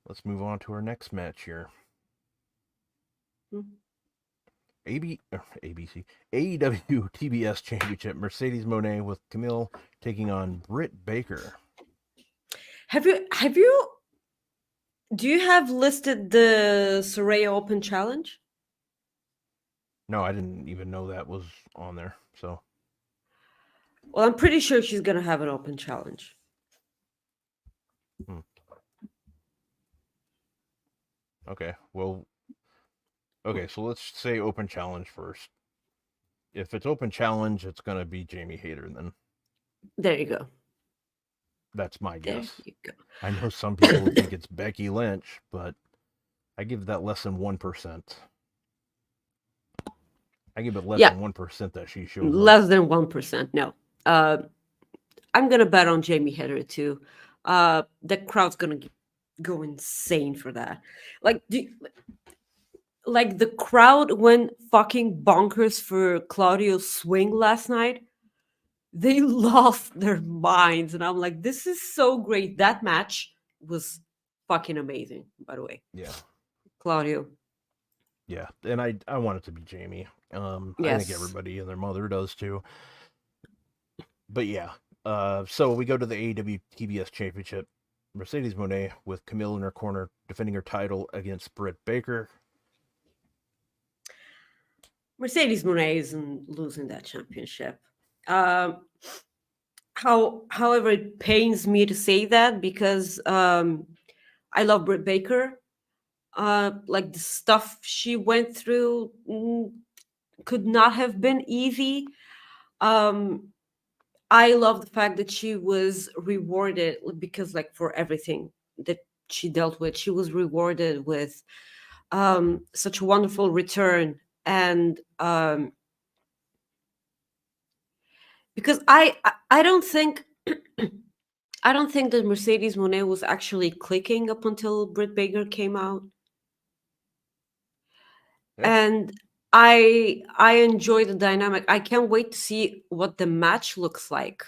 Speaker 1: Let's move on to our next match here. ABC AEW TBS Championship. Mercedes Moné with Camille taking on Britt Baker.
Speaker 2: Do you have listed the Soraya Open Challenge?
Speaker 1: No, I didn't even know that was on there. So,
Speaker 2: Well, I'm pretty sure she's gonna have an open challenge.
Speaker 1: okay. Well, okay. So let's say open challenge first. If it's open challenge, it's gonna be Jamie Hayter. Then
Speaker 2: There you go.
Speaker 1: that's my
Speaker 2: There
Speaker 1: guess.
Speaker 2: you go.
Speaker 1: I know some people would think it's Becky Lynch, but I give that less than 1%. I give it less than 1% that she shows up.
Speaker 2: Less than 1%. No. I'm gonna bet on Jamie Hayter too. The crowd's gonna go insane for that. Like the crowd went fucking bonkers for Claudio's swing last night. They lost their minds, and I'm like, this is so great. That match was fucking amazing, by the way.
Speaker 1: Yeah.
Speaker 2: Claudio.
Speaker 1: Yeah, and I want it to be Jamie. I think everybody and their mother does too. But yeah, so we go to the AEW TBS Championship. Mercedes Moné with Camille in her corner, defending her title against Britt Baker.
Speaker 2: Mercedes Moné isn't losing that championship. However, it pains me to say that because I love Britt Baker. Like the stuff she went through could not have been easy. I love the fact that she was rewarded because, like, for everything that she dealt with, she was rewarded with such a wonderful return. And because I don't think I don't think that Mercedes Moné was actually clicking up until Britt Baker came out.
Speaker 1: Yeah.
Speaker 2: And I enjoy the dynamic. I can't wait to see what the match looks like.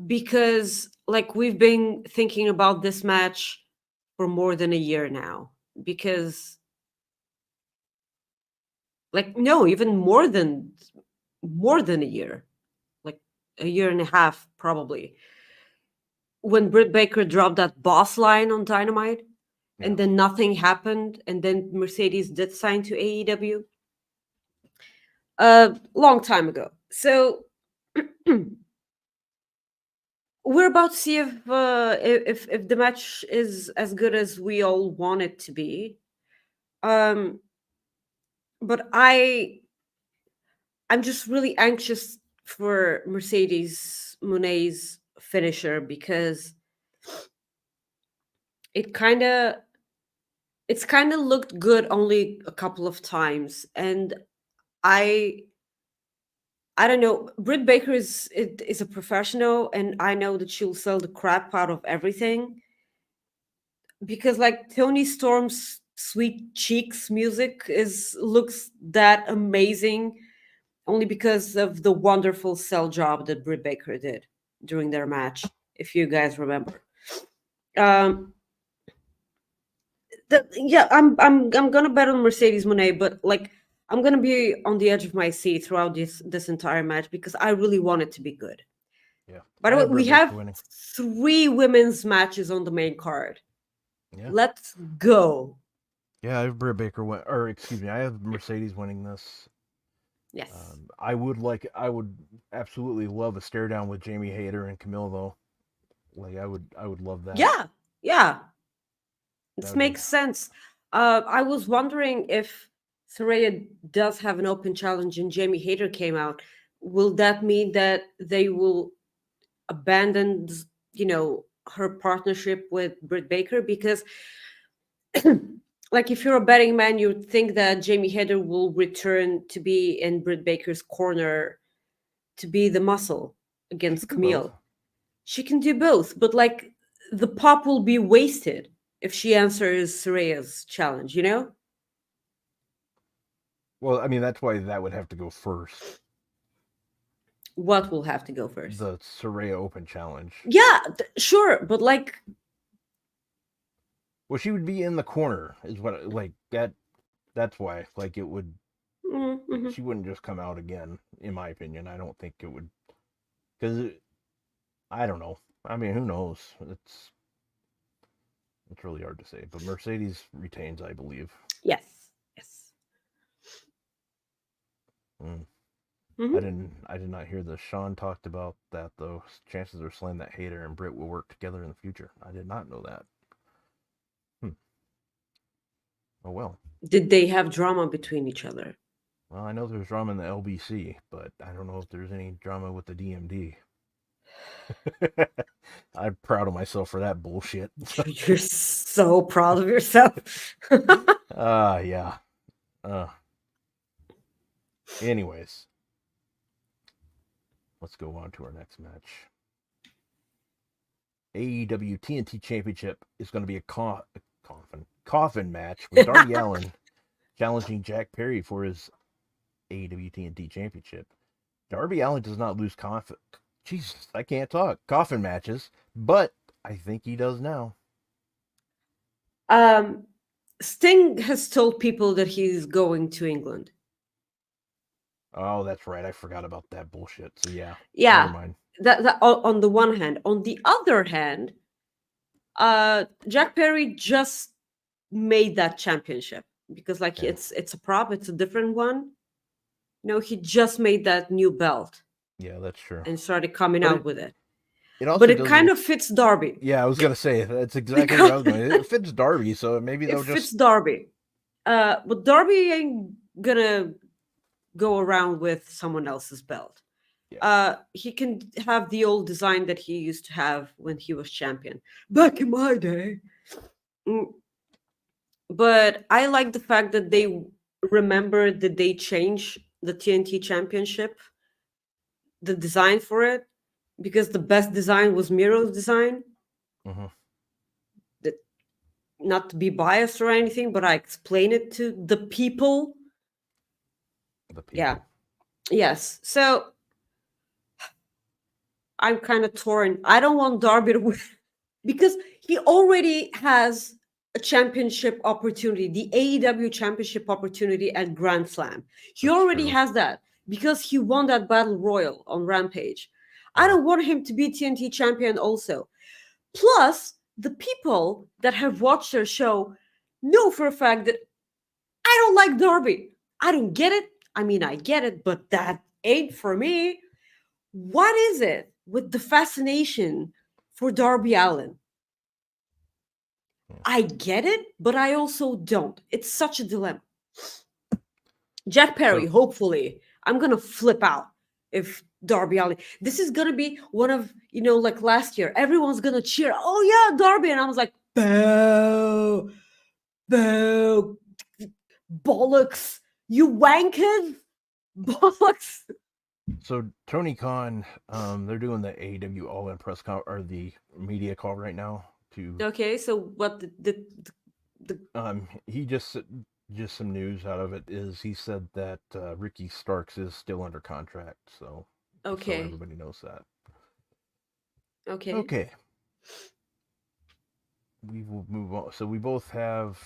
Speaker 2: Because like we've been thinking about this match for more than a year now. Because like no, even more than a year. Like a year and a half probably. When Britt Baker dropped that boss line on Dynamite. And then nothing happened. And then Mercedes did sign to AEW a long time ago. So we're about to see if the match is as good as we all want it to be. But I'm just really anxious for Mercedes Moné's finisher because it's kind of looked good only a couple of times, and I don't know. Britt Baker is a professional, and I know that she'll sell the crap out of everything. Because like Toni Storm's Sweet Cheeks music looks that amazing, only because of the wonderful sell job that Britt Baker did during their match, if you guys remember. I'm gonna bet on Mercedes Moné, but like I'm gonna be on the edge of my seat throughout this entire match because I really want it to be good.
Speaker 1: Yeah.
Speaker 2: By the way, we have 3 women's matches on the main card. Yeah. Let's go.
Speaker 1: Yeah, I have Britt Baker I have Mercedes winning this.
Speaker 2: Yes.
Speaker 1: I would absolutely love a stare down with Jamie Hayter and Camille though. Like I would love that.
Speaker 2: Yeah. This makes sense. I was wondering if Soraya does have an open challenge and Jamie Hayter came out. Will that mean that they will abandon, her partnership with Britt Baker? Because, like, if you're a betting man, you'd think that Jamie Hayter will return to be in Britt Baker's corner to be the muscle against Camille. She can do both, but like the pop will be wasted if she answers Soraya's challenge, you know?
Speaker 1: Well, I mean, that's why that would have to go first.
Speaker 2: What will have to go first?
Speaker 1: The Saraya Open Challenge.
Speaker 2: Yeah, sure, but like,
Speaker 1: Well, she would be in the corner, is what, like, that. That's why, like, it would.
Speaker 2: mhm.
Speaker 1: She wouldn't just come out again, in my opinion. I don't think it would. Because, I don't know. I mean, who knows? It's really hard to say. But Mercedes retains, I believe.
Speaker 2: Yes.
Speaker 1: Mm.
Speaker 2: Mhm.
Speaker 1: I did not hear this. Sean talked about that though. Chances are slim that Hayter and Britt will work together in the future. I did not know that. Oh well.
Speaker 2: Did they have drama between each other?
Speaker 1: Well, I know there's drama in the LBC, but I don't know if there's any drama with the DMD. I'm proud of myself for that bullshit.
Speaker 2: You're so proud of yourself.
Speaker 1: Yeah. Anyways, let's go on to our next match. AEW TNT Championship is going to be a coffin match with Darby Allin challenging Jack Perry for his AEW TNT Championship. Darby Allin does not lose coffin matches, but I think he does now.
Speaker 2: Sting has told people that he's going to England.
Speaker 1: Oh, that's right. I forgot about that bullshit. So yeah.
Speaker 2: Yeah.
Speaker 1: Never mind.
Speaker 2: That on the one hand. On the other hand, Jack Perry just made that championship because it's a prop, it's a different one. No, he just made that new belt.
Speaker 1: Yeah, that's true.
Speaker 2: And started coming out with it.
Speaker 1: But
Speaker 2: it kind of fits Darby.
Speaker 1: Yeah, I was gonna say that's exactly what I was going. It fits Darby, so maybe they'll just. It
Speaker 2: fits Darby, but Darby ain't gonna go around with someone else's belt. Yeah. He can have the old design that he used to have when he was champion back in my day. But I like the fact that they remember that they changed the TNT Championship, the design for it, because the best design was Miro's design.
Speaker 1: Mm-hmm.
Speaker 2: That, not to be biased or anything, but I explain it to the people. Yeah. Yes. So I'm kind of torn. I don't want Darby to win because he already has a championship opportunity, the AEW championship opportunity at Grand Slam. He already has that because he won that battle royal on Rampage. I don't want him to be TNT champion also. Plus, the people that have watched their show know for a fact that I don't like Darby. I don't get it. I mean, I get it, but that ain't for me. What is it with the fascination for Darby Allin? I get it, but I also don't. It's such a dilemma. Jack Perry, hopefully, I'm going to flip out if Darby Allin. This is going to be one of, like last year, everyone's going to cheer. Oh, yeah, Darby. And I was like, boo, boo, bollocks, you wankers, bollocks.
Speaker 1: So Tony Khan, they're doing the AEW All In press call or the media call right now.
Speaker 2: Okay, so what the
Speaker 1: he just some news out of it is he said that Ricky Starks is still under contract, so everybody knows that. Okay. We will move on. So we both have.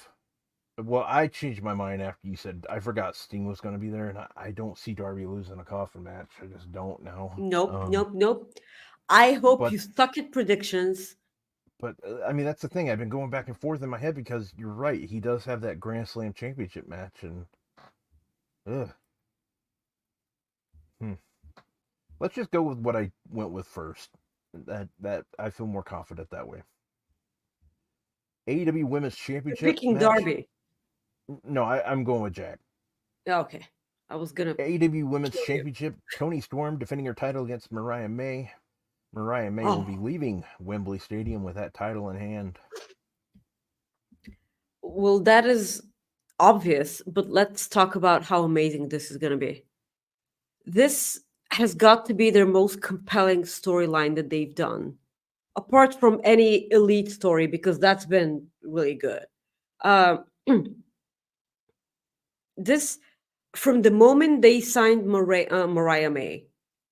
Speaker 1: Well, I changed my mind after you said I forgot Sting was going to be there, and I don't see Darby losing a coffin match. I just don't now.
Speaker 2: Nope. I hope you suck at predictions.
Speaker 1: But I mean, that's the thing. I've been going back and forth in my head because you're right. He does have that Grand Slam championship match, and let's just go with what I went with first. That I feel more confident that way. AEW Women's Championship.
Speaker 2: You're picking
Speaker 1: match.
Speaker 2: Darby.
Speaker 1: No, I'm going with Jack.
Speaker 2: Okay, I was gonna.
Speaker 1: AEW Women's Championship. Toni Storm defending her title against Mariah May. Mariah May will be leaving Wembley Stadium with that title in hand.
Speaker 2: Well, that is obvious, but let's talk about how amazing this is going to be. This has got to be their most compelling storyline that they've done, apart from any elite story, because that's been really good. Um, this from the moment they signed Mariah May,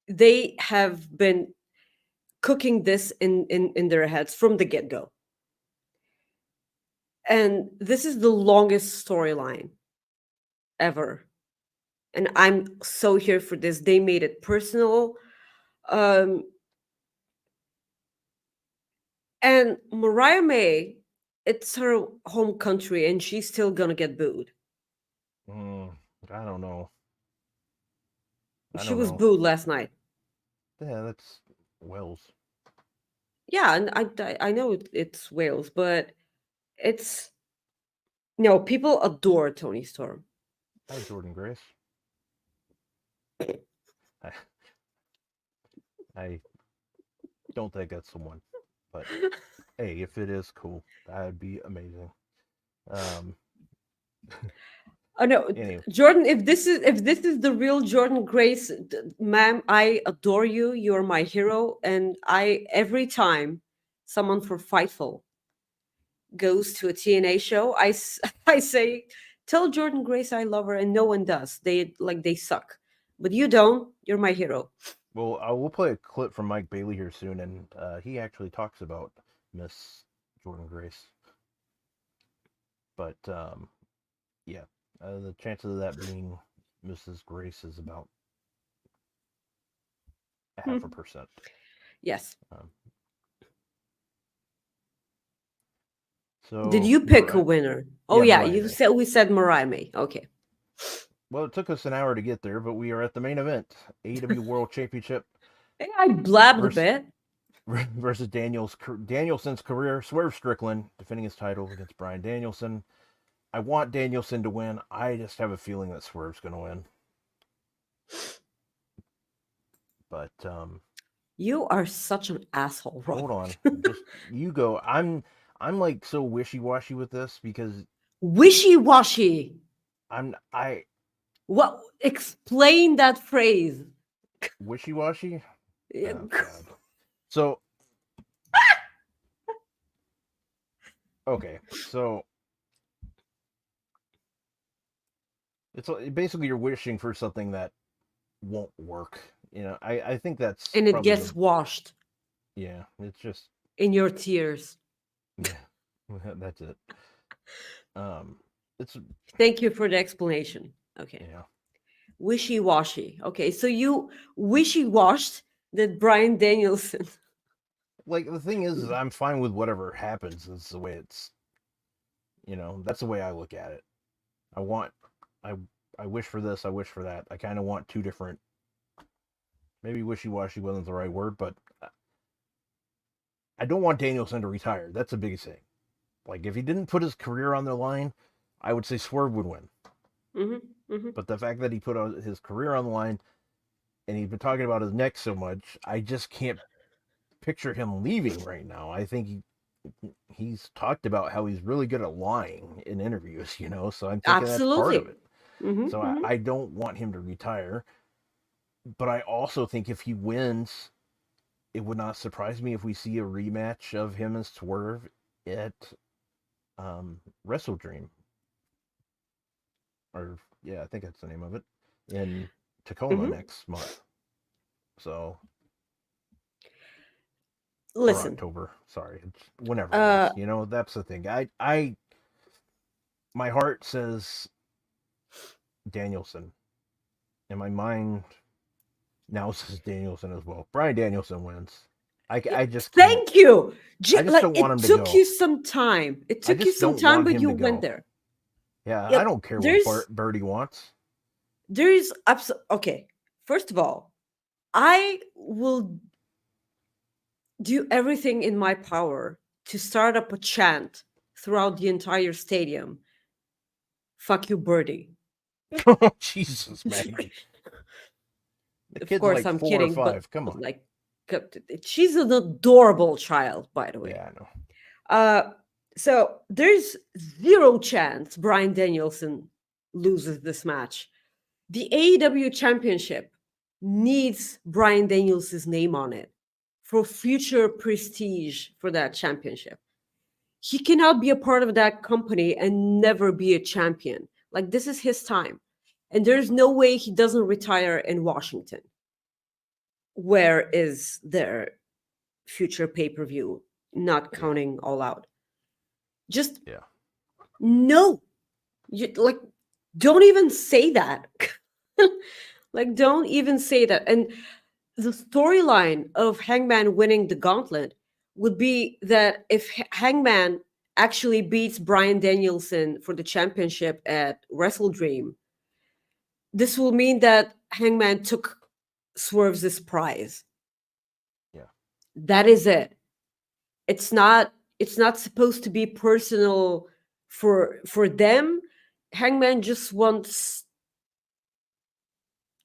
Speaker 2: they have been cooking this in their heads from the get go. And this is the longest storyline ever. And I'm so here for this. They made it personal. Um, and Mariah May, it's her home country, and she's still gonna get booed.
Speaker 1: I don't know.
Speaker 2: She was booed last night.
Speaker 1: Yeah, that's Wales.
Speaker 2: Yeah, and I know it's Wales, but it's no, people adore Tony Storm.
Speaker 1: Hi, Jordan Grace. I don't think that's the one, but hey, if it is, cool. That'd be amazing.
Speaker 2: Oh no,
Speaker 1: Anyway.
Speaker 2: Jordan! If this is the real Jordan Grace, ma'am, I adore you. You're my hero, and I every time someone for Fightful goes to a TNA show, I say, tell Jordan Grace I love her, and no one does. They suck, but you don't. You're my hero.
Speaker 1: Well, we'll play a clip from Mike Bailey here soon, and he actually talks about Miss Jordan Grace. But yeah, the chances of that being Mrs. Grace is about 0.5%.
Speaker 2: Yes.
Speaker 1: So
Speaker 2: did you pick a winner? Oh yeah,
Speaker 1: Mariah
Speaker 2: you
Speaker 1: May.
Speaker 2: said we said Mariah May. Okay.
Speaker 1: Well, it took us an hour to get there, but we are at the main event: AEW World Championship.
Speaker 2: Hey, I blabbed a bit.
Speaker 1: Versus Danielson's career. Swerve Strickland defending his title against Bryan Danielson. I want Danielson to win. I just have a feeling that Swerve's going to win. But
Speaker 2: you are such an asshole, Rob.
Speaker 1: Hold on, just you go. I'm like so wishy-washy with this because
Speaker 2: wishy-washy.
Speaker 1: I.
Speaker 2: What? Explain that phrase.
Speaker 1: Wishy-washy.
Speaker 2: Yeah.
Speaker 1: Oh, God. So. Okay, so. It's basically you're wishing for something that won't work. You know, I think that's
Speaker 2: and it gets washed.
Speaker 1: Yeah, it's just
Speaker 2: in your tears.
Speaker 1: Yeah, that's it. It's.
Speaker 2: Thank you for the explanation. Okay.
Speaker 1: Yeah.
Speaker 2: Wishy-washy. Okay, so you wishy-washed that Bryan Danielson.
Speaker 1: Like the thing is I'm fine with whatever happens. It's the way it's. You know, that's the way I look at it. I wish for this, I wish for that. I kind of want two different. Maybe wishy-washy wasn't the right word, but I don't want Danielson to retire. That's the biggest thing. Like, if he didn't put his career on the line, I would say Swerve would win.
Speaker 2: Mm-hmm, mm-hmm.
Speaker 1: But the fact that he put his career on the line, and he's been talking about his neck so much, I just can't picture him leaving right now. I think he's talked about how he's really good at lying in interviews, you know, so I'm thinking that's part of it.
Speaker 2: Mm-hmm,
Speaker 1: so
Speaker 2: mm-hmm.
Speaker 1: I don't want him to retire. But I also think if he wins, it would not surprise me if we see a rematch of him and Swerve at Wrestle Dream. Or, yeah, I think that's the name of it. In Tacoma next month. So.
Speaker 2: Listen.
Speaker 1: October. Sorry. It's whenever it is. You know, that's the thing. My heart says Danielson. And my mind now says Danielson as well. Bryan Danielson wins. I just
Speaker 2: thank you.
Speaker 1: I just don't want him to go.
Speaker 2: It took you some time. It took you some time, but you went there.
Speaker 1: Yeah, I don't care what Birdie wants.
Speaker 2: There is okay. First of all, I will do everything in my power to start up a chant throughout the entire stadium. Fuck you, Birdie.
Speaker 1: Oh, Jesus, Maggie. The kid's
Speaker 2: course,
Speaker 1: like
Speaker 2: I'm
Speaker 1: 4
Speaker 2: kidding,
Speaker 1: or 5.
Speaker 2: but
Speaker 1: Come on.
Speaker 2: Like, she's an adorable child, by the way.
Speaker 1: Yeah, I know.
Speaker 2: So there's zero chance Bryan Danielson loses this match. The AEW Championship needs Bryan Danielson's name on it for future prestige for that championship. he cannot be a part of that company and never be a champion. Like, this is his time. And there's no way he doesn't retire in Washington. Where is their future pay-per-view, not counting All Out? Just no. Like, don't even say that. Like, don't even say that. And the storyline of Hangman winning the gauntlet would be that if Hangman actually beats Bryan Danielson for the championship at Wrestle Dream, this will mean that Hangman took Swerve's prize.
Speaker 1: Yeah.
Speaker 2: That is it. It's not supposed to be personal for them. Hangman just wants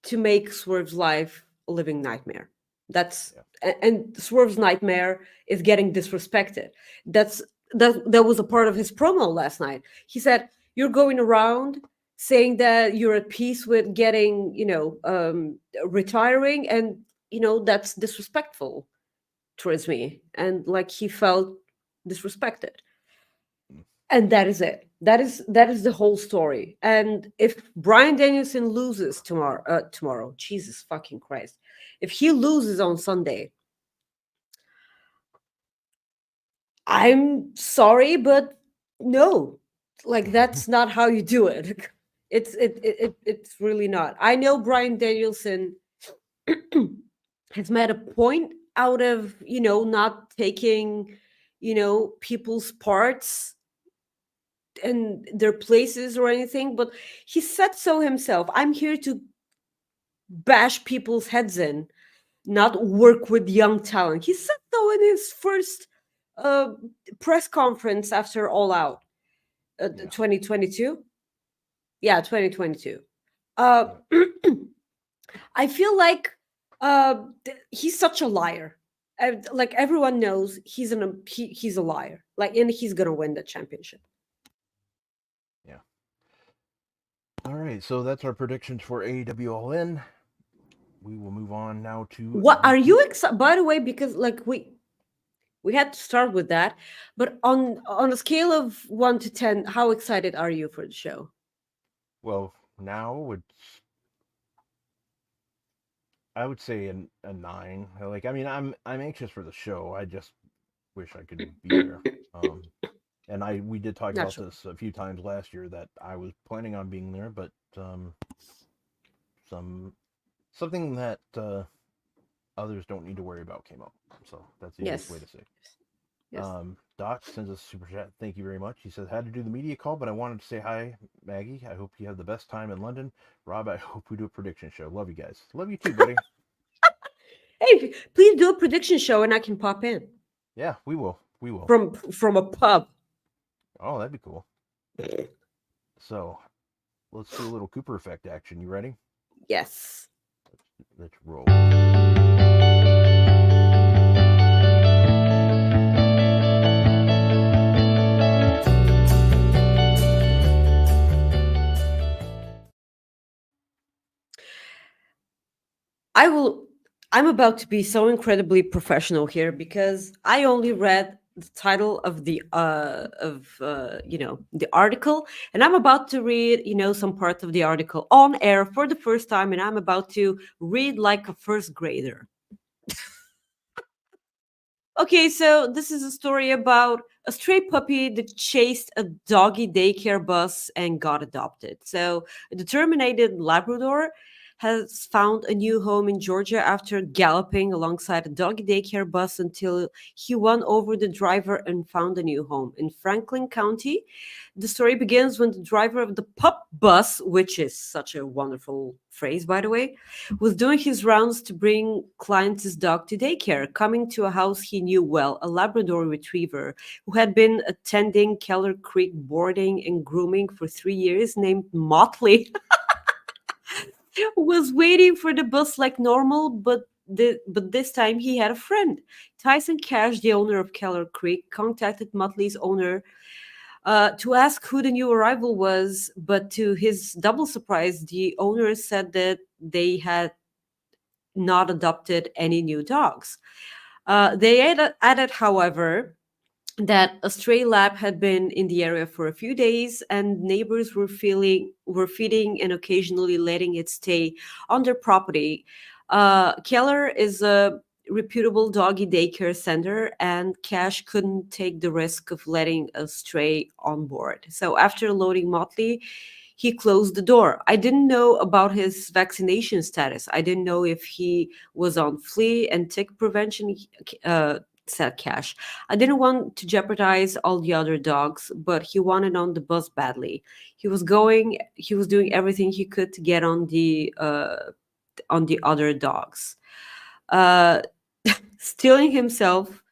Speaker 2: to make Swerve's life a living nightmare. That's and Swerve's nightmare is getting disrespected. That was a part of his promo last night. He said, "You're going around saying that you're at peace with getting, retiring, and that's disrespectful towards me." And like, he felt disrespected. And that is it. That is the whole story. And if Bryan Danielson loses tomorrow, Jesus fucking Christ, if he loses on Sunday, I'm sorry, but no, like, that's not how you do it. It's really not. I know Bryan Danielson has made a point out of not taking people's parts and their places or anything, but he said so himself. I'm here to bash people's heads in, not work with young talent. He said so in his first press conference after All Out 2022. Yeah, 2022. I feel like he's such a liar. Like, everyone knows he's a liar. Like, and he's gonna win the championship.
Speaker 1: All right, so that's our predictions for AEW All In. We will move on now to
Speaker 2: what are you excited? By the way, because like we had to start with that, but on a scale of 1 to 10, how excited are you for the show?
Speaker 1: Well, now I would say a 9. Like, I mean, I'm anxious for the show. I just wish I could be there. And we did talk about this a few times last year, that I was planning on being there, but something that others don't need to worry about came up. So that's the easiest way to say.
Speaker 2: Yes.
Speaker 1: Doc sends us a super chat. Thank you very much. He says, had to do the media call, but I wanted to say hi, Maggie. I hope you have the best time in London. Rob, I hope we do a prediction show. Love you guys. Love you too, buddy.
Speaker 2: Hey, please do a prediction show and I can pop in.
Speaker 1: Yeah, we will. We will.
Speaker 2: From a pub.
Speaker 1: Oh, that'd be cool. So, let's do a little Cooper effect action. You ready?
Speaker 2: Yes.
Speaker 1: Let's roll.
Speaker 2: I'm about to be so incredibly professional here because I only read the title of the the article, and I'm about to read some parts of the article on air for the first time, and I'm about to read like a first grader. Okay, so this is a story about a stray puppy that chased a doggy daycare bus and got adopted. So a determined Labrador has found a new home in Georgia after galloping alongside a doggy daycare bus until he won over the driver and found a new home. In Franklin County, the story begins when the driver of the pup bus, which is such a wonderful phrase, by the way, was doing his rounds to bring clients' dog to daycare, coming to a house he knew well, a Labrador retriever who had been attending Keller Creek boarding and grooming for 3 years, named Motley. Was waiting for the bus like normal, but this time he had a friend. Tyson Cash, the owner of Keller Creek, contacted Motley's owner to ask who the new arrival was, but to his double surprise, the owner said that they had not adopted any new dogs. They added, however, that a stray lab had been in the area for a few days, and neighbors were feeding and occasionally letting it stay on their property. Keller is a reputable doggy daycare center, and Cash couldn't take the risk of letting a stray on board. So after loading Motley, he closed the door. I didn't know about his vaccination status. I didn't know if he was on flea and tick prevention, said Cash. I didn't want to jeopardize all the other dogs, but he wanted on the bus badly. He was doing everything he could to get on the other dogs. Uh, Stealing himself,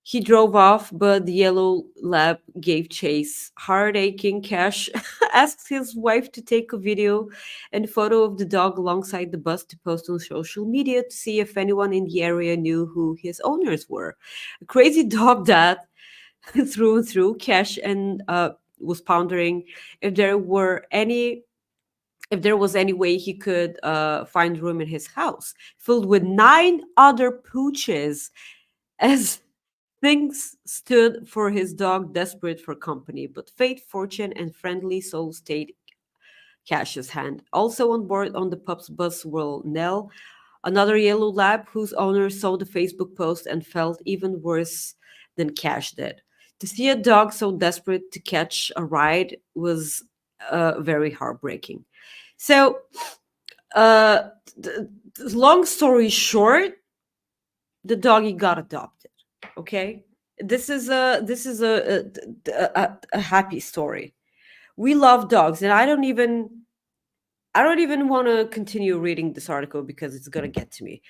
Speaker 2: he drove off, but the yellow lab gave chase. Heart aching, Cash asked his wife to take a video and photo of the dog alongside the bus to post on social media to see if anyone in the area knew who his owners were. A crazy dog that through and through. Cash and was pondering if there was any way he could find room in his house filled with 9 other pooches as things stood for his dog desperate for company, but fate, fortune, and friendly soul stayed Cash's hand. Also on board on the pup's bus were Nell, another yellow lab whose owner saw the Facebook post and felt even worse than Cash did. To see a dog so desperate to catch a ride was very heartbreaking. So, long story short, the doggy got adopted. Okay, this is a happy story. We love dogs, and I don't even want to continue reading this article because it's gonna get to me.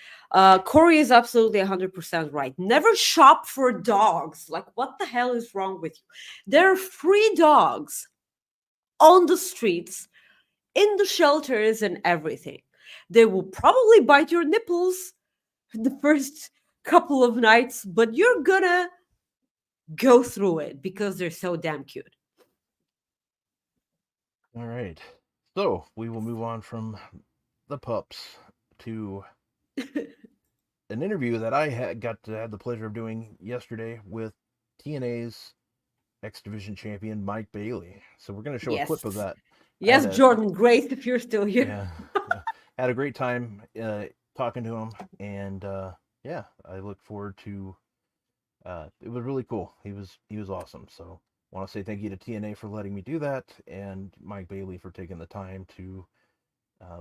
Speaker 2: Corey is absolutely 100% right. Never shop for dogs. Like, what the hell is wrong with you? There are free dogs on the streets, in the shelters, and everything. They will probably bite your nipples the first couple of nights, but you're gonna go through it because they're so damn cute.
Speaker 1: All right. So we will move on from the pups to an interview that I got to have the pleasure of doing yesterday with TNA's X Division champion Mike Bailey. So we're going to show a clip of that.
Speaker 2: Yes, Jordan, great if you're still here.
Speaker 1: Yeah, had a great time talking to him, and yeah, I look forward to. It was really cool. He was awesome. So want to say thank you to TNA for letting me do that, and Mike Bailey for taking the time to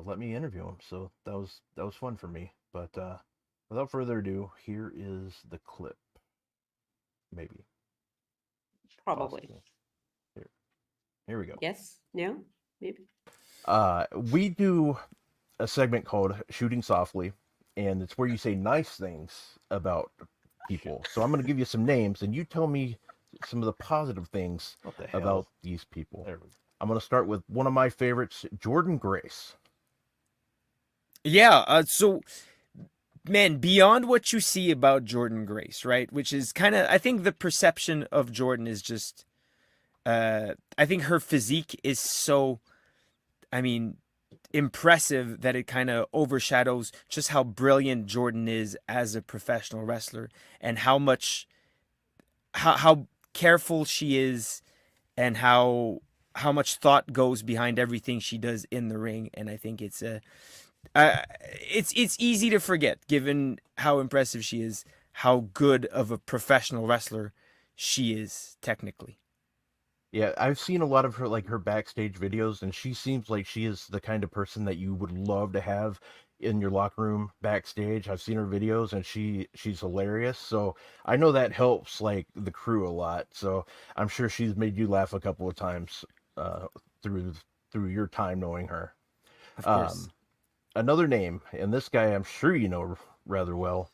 Speaker 1: let me interview him. So that was fun for me. But without further ado, here is the clip. Maybe.
Speaker 2: Probably.
Speaker 1: Possibly. Here we go.
Speaker 2: Yes? No? Maybe?
Speaker 1: We do a segment called Shooting Softly, and it's where you say nice things about people. So I'm going to give you some names, and you tell me some of the positive things about these people. I'm going to start with one of my favorites, Jordan Grace.
Speaker 4: Yeah, so, man, beyond what you see about Jordan Grace, right, which is kind of, I think the perception of Jordan is just, I think her physique is so, I mean, impressive that it kind of overshadows just how brilliant Jordan is as a professional wrestler, and how careful she is, and how much thought goes behind everything she does in the ring. And I think it's easy to forget, given how impressive she is, how good of a professional wrestler she is technically.
Speaker 1: Yeah, I've seen a lot of her backstage videos, and she seems like she is the kind of person that you would love to have in your locker room backstage. I've seen her videos, and she's hilarious. So I know that helps the crew a lot. So I'm sure she's made you laugh a couple of times through your time knowing her.
Speaker 4: Of course.
Speaker 1: Another name, and this guy I'm sure you know rather well,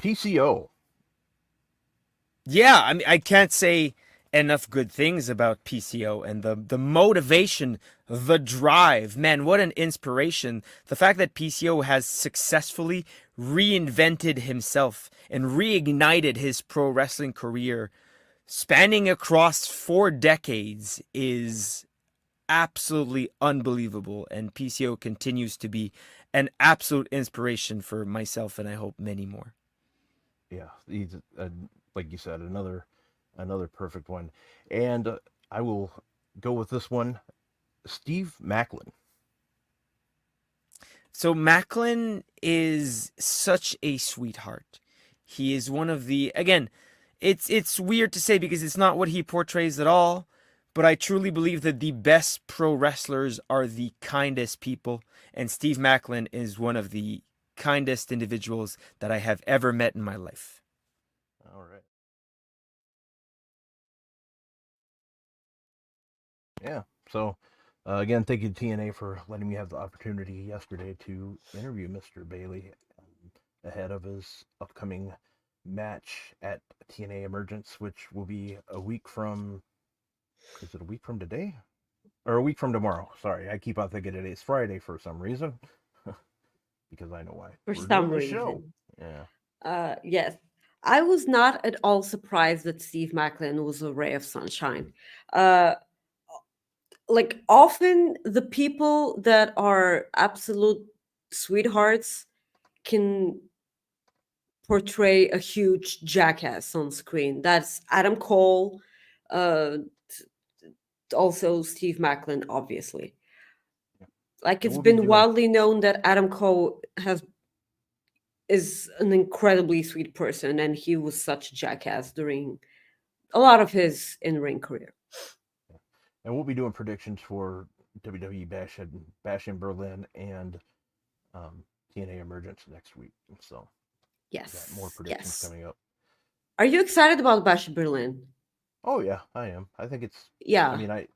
Speaker 1: PCO.
Speaker 4: Yeah, I mean, I can't say enough good things about PCO, and the motivation, the drive. Man, what an inspiration. The fact that PCO has successfully reinvented himself and reignited his pro wrestling career, spanning across 4 decades, is absolutely unbelievable. And PCO continues to be an absolute inspiration for myself, and I hope many more.
Speaker 1: Yeah, he's like you said, another Another perfect one. And I will go with this one. Steve Macklin.
Speaker 4: So Macklin is such a sweetheart. He is one of the, again, it's weird to say because it's not what he portrays at all, but I truly believe that the best pro wrestlers are the kindest people, and Steve Macklin is one of the kindest individuals that I have ever met in my life.
Speaker 1: All right. Yeah. So, again, thank you to TNA for letting me have the opportunity yesterday to interview Mr. Bailey ahead of his upcoming match at TNA Emergence, which will be a week from. Is it a week from today? Or a week from tomorrow? Sorry, I keep on thinking today's Friday for some reason. Because I know why.
Speaker 2: For
Speaker 1: We're
Speaker 2: some
Speaker 1: doing the
Speaker 2: reason.
Speaker 1: show. Yeah.
Speaker 2: Yes. I was not at all surprised that Steve Macklin was a ray of sunshine. Like often the people that are absolute sweethearts can portray a huge jackass on screen. That's Adam Cole, also Steve Macklin, obviously. Like it's
Speaker 1: we'll be
Speaker 2: been
Speaker 1: doing-
Speaker 2: widely known that Adam Cole is an incredibly sweet person, and he was such a jackass during a lot of his in-ring career.
Speaker 1: And we'll be doing predictions for WWE Bash in Berlin and TNA Emergence next week. So
Speaker 2: Yes.
Speaker 1: got more predictions
Speaker 2: Yes.
Speaker 1: coming up.
Speaker 2: Are you excited about Bash in Berlin?
Speaker 1: Oh yeah, I am. I think it's.
Speaker 2: Yeah.
Speaker 1: I mean, I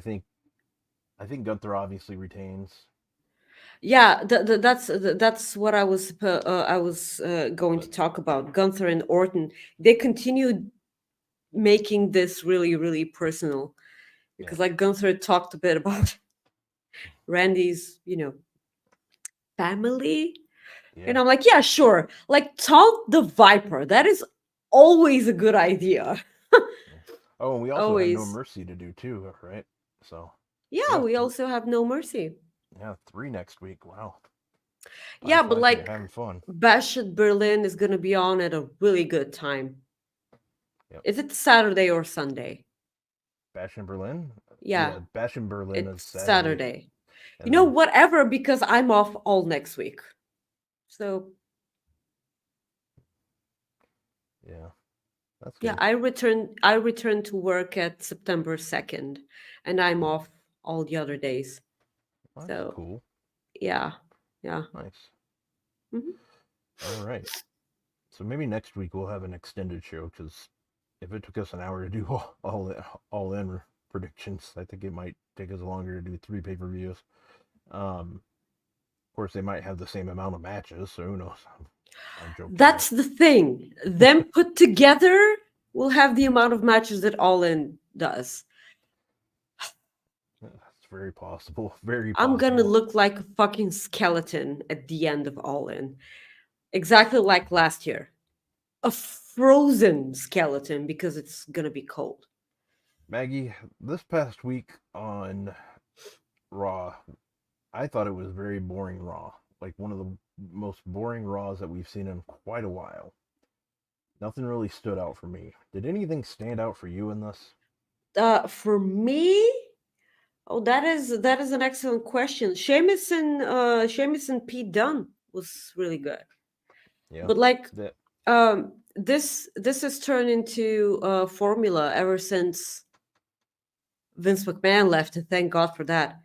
Speaker 1: think Gunther obviously retains.
Speaker 2: Yeah, that's what I was going to talk about. Gunther and Orton, they continued making this really, really personal, because like Gunther talked a bit about Randy's, family, and I'm like, yeah, sure, like taunt the Viper. That is always a good idea.
Speaker 1: Oh, and we also have No
Speaker 2: Always.
Speaker 1: Mercy to do too, right? So
Speaker 2: Yeah, we also have No Mercy.
Speaker 1: yeah, 3 next week. Wow.
Speaker 2: Yeah,
Speaker 1: Time
Speaker 2: but
Speaker 1: flies when
Speaker 2: like
Speaker 1: you're having fun.
Speaker 2: Bash at Berlin is gonna be on at a really good time.
Speaker 1: Yep.
Speaker 2: Is it Saturday or Sunday?
Speaker 1: Bash in Berlin.
Speaker 2: Yeah,
Speaker 1: Bash in Berlin
Speaker 2: it's
Speaker 1: is
Speaker 2: Saturday.
Speaker 1: And
Speaker 2: Whatever, because I'm off all next week. So
Speaker 1: yeah, that's good.
Speaker 2: yeah, I return to work at September 2nd, and I'm off all the other days.
Speaker 1: That's
Speaker 2: So
Speaker 1: cool.
Speaker 2: yeah.
Speaker 1: Nice.
Speaker 2: Mhm.
Speaker 1: All right. So maybe next week we'll have an extended show, because if it took us an hour to do all in predictions, I think it might take us longer to do 3 pay-per-views. Of course, they might have the same amount of matches, so who knows? I'm joking.
Speaker 2: That's the thing. Them put together will have the amount of matches that All In does.
Speaker 1: That's very possible. Very possible.
Speaker 2: I'm gonna look like a fucking skeleton at the end of All In. Exactly like last year. A frozen skeleton, because it's gonna be cold.
Speaker 1: Maggie, this past week on Raw, I thought it was very boring Raw. Like one of the most boring Raws that we've seen in quite a while. Nothing really stood out for me. Did anything stand out for you in this?
Speaker 2: For me, that is an excellent question. Sheamus and Pete Dunne was really good.
Speaker 1: Yeah.
Speaker 2: But like this has turned into a formula ever since Vince McMahon left, and thank God for that.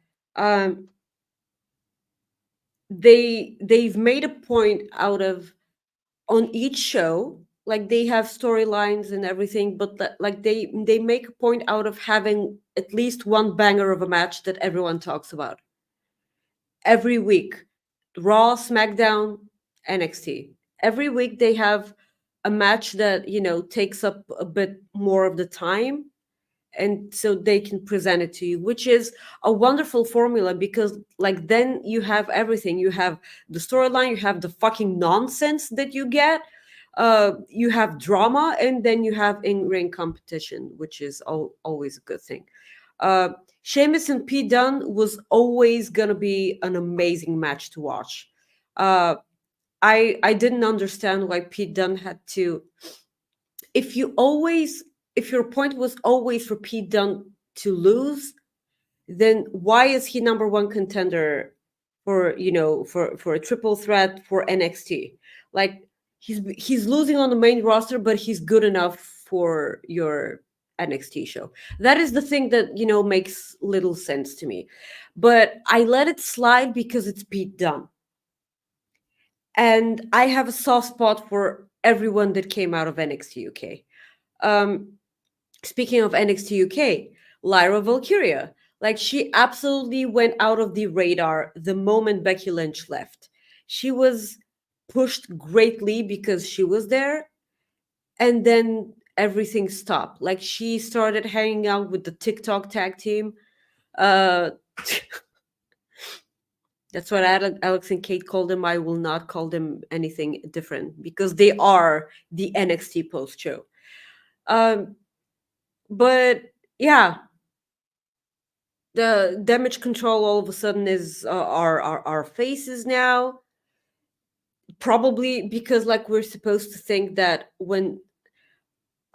Speaker 2: They've made a point out of, on each show, like they have storylines and everything, but like they make a point out of having at least one banger of a match that everyone talks about every week. Raw, SmackDown, NXT. Every week they have a match that takes up a bit more of the time, and so they can present it to you, which is a wonderful formula, because like then you have everything. You have the storyline, you have the fucking nonsense that you get, you have drama, and then you have in-ring competition, which is always a good thing. Sheamus and Pete Dunne was always gonna be an amazing match to watch. I didn't understand why Pete Dunne had to if your point was always for Pete Dunne to lose, then why is he number one contender for for a triple threat for NXT? Like he's losing on the main roster, but he's good enough for your NXT show. That is the thing that makes little sense to me. But I let it slide because it's Pete Dunne. And I have a soft spot for everyone that came out of NXT UK. Speaking of NXT UK, Lyra Valkyria, like she absolutely went out of the radar the moment Becky Lynch left. She was pushed greatly because she was there, and then everything stopped. Like she started hanging out with the TikTok tag team. Uh, That's what Alex and Kate called them. I will not call them anything different because they are the NXT post show. But yeah, the damage control all of a sudden is our faces now. Probably because like we're supposed to think that when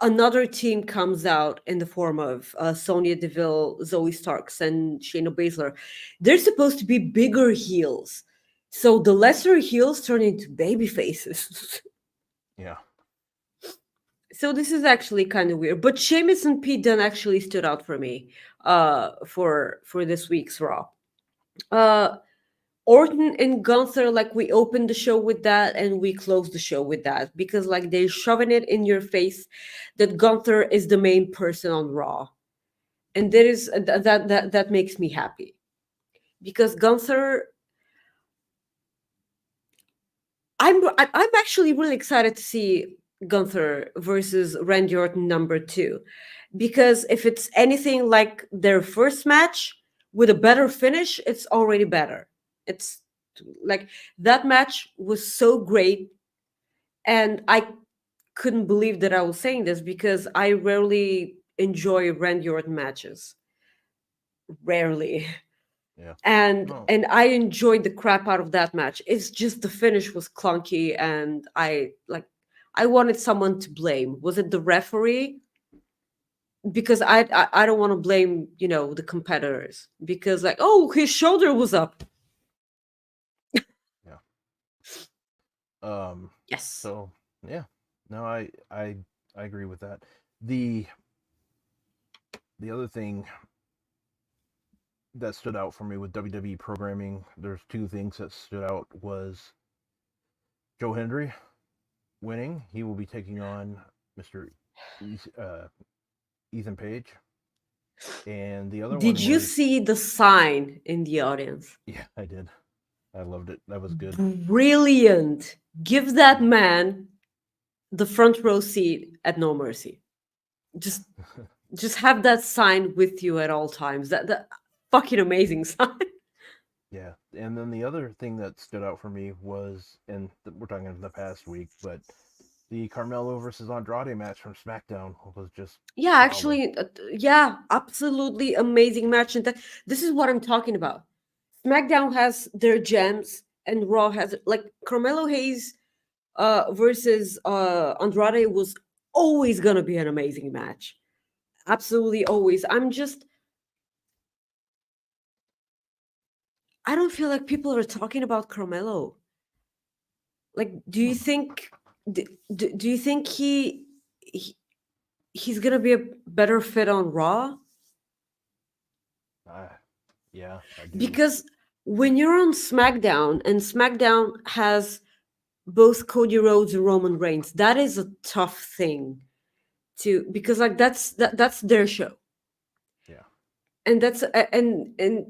Speaker 2: another team comes out in the form of Sonya Deville, Zoe Starks, and Shayna Baszler, they're supposed to be bigger heels. So the lesser heels turn into baby faces.
Speaker 1: Yeah.
Speaker 2: So this is actually kind of weird. But Sheamus and Pete Dunne actually stood out for me for this week's Raw. Orton and Gunther, like we opened the show with that and we closed the show with that because like they're shoving it in your face that Gunther is the main person on Raw, and that is that makes me happy because Gunther. I'm actually really excited to see Gunther versus Randy Orton number 2 because if it's anything like their first match with a better finish, it's already better. It's like that match was so great, and I couldn't believe that I was saying this because I rarely enjoy Randy Orton matches. Rarely.
Speaker 1: Yeah.
Speaker 2: And
Speaker 1: No.
Speaker 2: and I enjoyed the crap out of that match. It's just the finish was clunky, and I wanted someone to blame. Was it the referee? Because I don't want to blame the competitors because like, oh, his shoulder was up.
Speaker 1: Yeah.
Speaker 2: Yes.
Speaker 1: So yeah. No, I agree with that. The other thing that stood out for me with WWE programming, there's two things that stood out was Joe Hendry winning. He will be taking on Mr. Ethan Page. And the other one
Speaker 2: Did you
Speaker 1: was,
Speaker 2: see the sign in the audience?
Speaker 1: yeah, I did. I loved it. That was good.
Speaker 2: Brilliant. Give that man the front row seat at No Mercy. Just have that sign with you at all times. That fucking amazing sign.
Speaker 1: Yeah. And then the other thing that stood out for me was, and we're talking in the past week, but the Carmelo versus Andrade match from SmackDown was just
Speaker 2: Yeah,
Speaker 1: solid.
Speaker 2: actually, yeah, absolutely amazing match. And this is what I'm talking about. SmackDown has their gems, and Raw has like Carmelo Hayes versus Andrade was always gonna be an amazing match. Absolutely always. I don't feel like people are talking about Carmelo. Like, do you think he's gonna be a better fit on Raw?
Speaker 1: Yeah, I do.
Speaker 2: Because when you're on SmackDown and SmackDown has both Cody Rhodes and Roman Reigns, that is a tough thing because like that's their show.
Speaker 1: Yeah.
Speaker 2: And that's and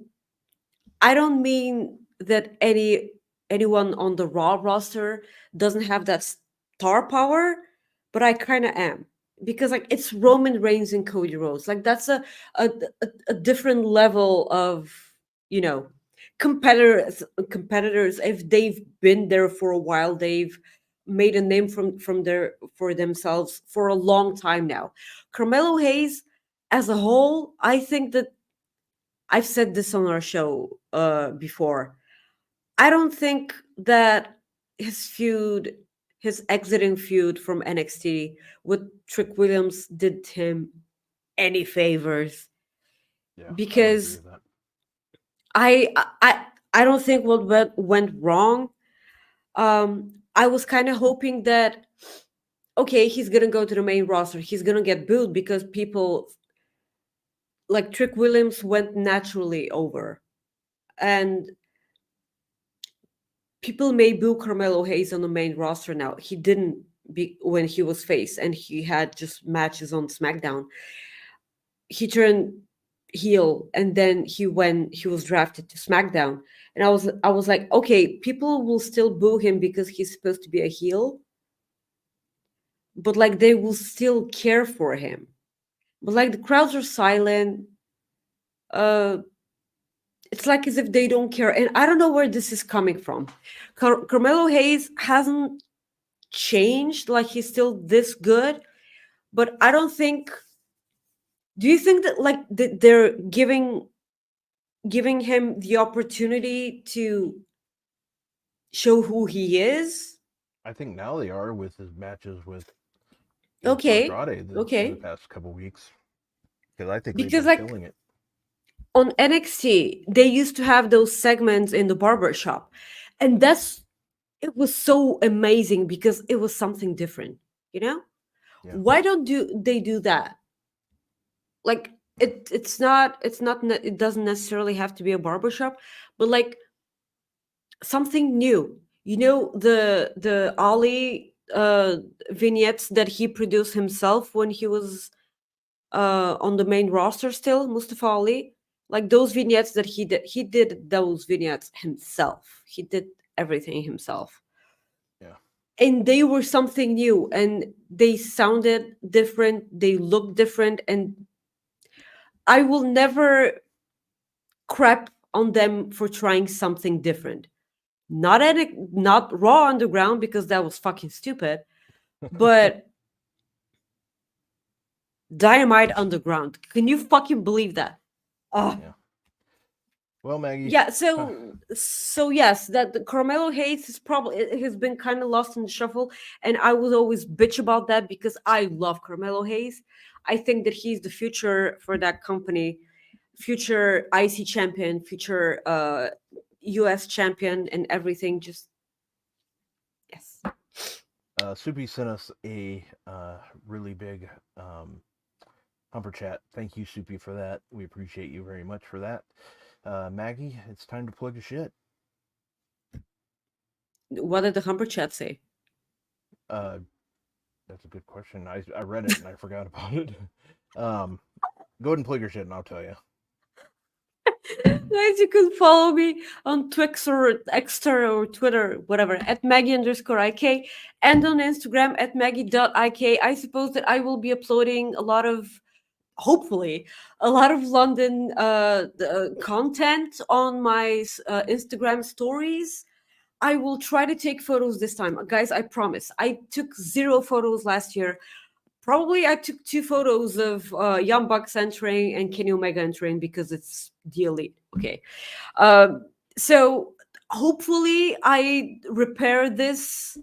Speaker 2: I don't mean that anyone on the Raw roster doesn't have that star power, but I kind of am because like it's Roman Reigns and Cody Rhodes. Like that's a different level of competitors. If they've been there for a while, they've made a name for themselves for a long time now. Carmelo Hayes, as a whole, I think that I've said this on our show before. I don't think that his his exiting feud from NXT with Trick Williams did him any favors,
Speaker 1: Yeah, I would agree
Speaker 2: because
Speaker 1: with that.
Speaker 2: I don't think what went wrong. I was kind of hoping that, okay, he's gonna go to the main roster. He's gonna get booed because people like Trick Williams went naturally over, and people may boo Carmelo Hayes on the main roster now. He didn't be when he was face and he had just matches on SmackDown. He turned heel, and then he was drafted to SmackDown. And I was like, okay, people will still boo him because he's supposed to be a heel, but like they will still care for him. But like the crowds are silent. It's like as if they don't care, and I don't know where this is coming from. Carmelo Hayes hasn't changed, like he's still this good, but I don't think. Do you think that like they're giving him the opportunity to show who he is?
Speaker 1: I think now they are with his matches with
Speaker 2: Okay,
Speaker 1: Andrade in the
Speaker 2: okay.
Speaker 1: past couple weeks, because I think
Speaker 2: Because
Speaker 1: they've been
Speaker 2: like
Speaker 1: killing it.
Speaker 2: on NXT, they used to have those segments in the barber shop, and it was so amazing because it was something different, you know?
Speaker 1: Yeah.
Speaker 2: Why don't they do that? Like it doesn't necessarily have to be a barbershop, but like something new. You know, the Ali vignettes that he produced himself when he was on the main roster still, Mustafa Ali, like those vignettes that he did those vignettes himself. He did everything himself.
Speaker 1: Yeah.
Speaker 2: And they were something new, and they sounded different, they looked different, and I will never crap on them for trying something different. Not Raw Underground, because that was fucking stupid, but Dynamite Underground. Can you fucking believe that? Oh.
Speaker 1: Yeah. Well, Maggie.
Speaker 2: Yeah, so yes, that the Carmelo Hayes is probably it has been kind of lost in the shuffle, and I would always bitch about that because I love Carmelo Hayes. I think that he's the future for that company, future IC champion, future US champion, and everything. Just yes.
Speaker 1: Soupy sent us a really big Humper Chat. Thank you, Soupy, for that. We appreciate you very much for that. Maggie, it's time to plug your shit.
Speaker 2: What did the Humper Chat say?
Speaker 1: That's a good question. I read it and I forgot about it. Go ahead and plug your shit and I'll tell you.
Speaker 2: Guys, you can follow me on Twix or Xter or Twitter, whatever, at Maggie_IK, and on Instagram at Maggie.IK. I suppose that I will be uploading hopefully, a lot of London content on my Instagram stories. I will try to take photos this time. Guys, I promise. I took 0 photos last year. Probably I took 2 photos of Young Bucks entering and Kenny Omega entering because it's the elite. Okay. So hopefully I repair this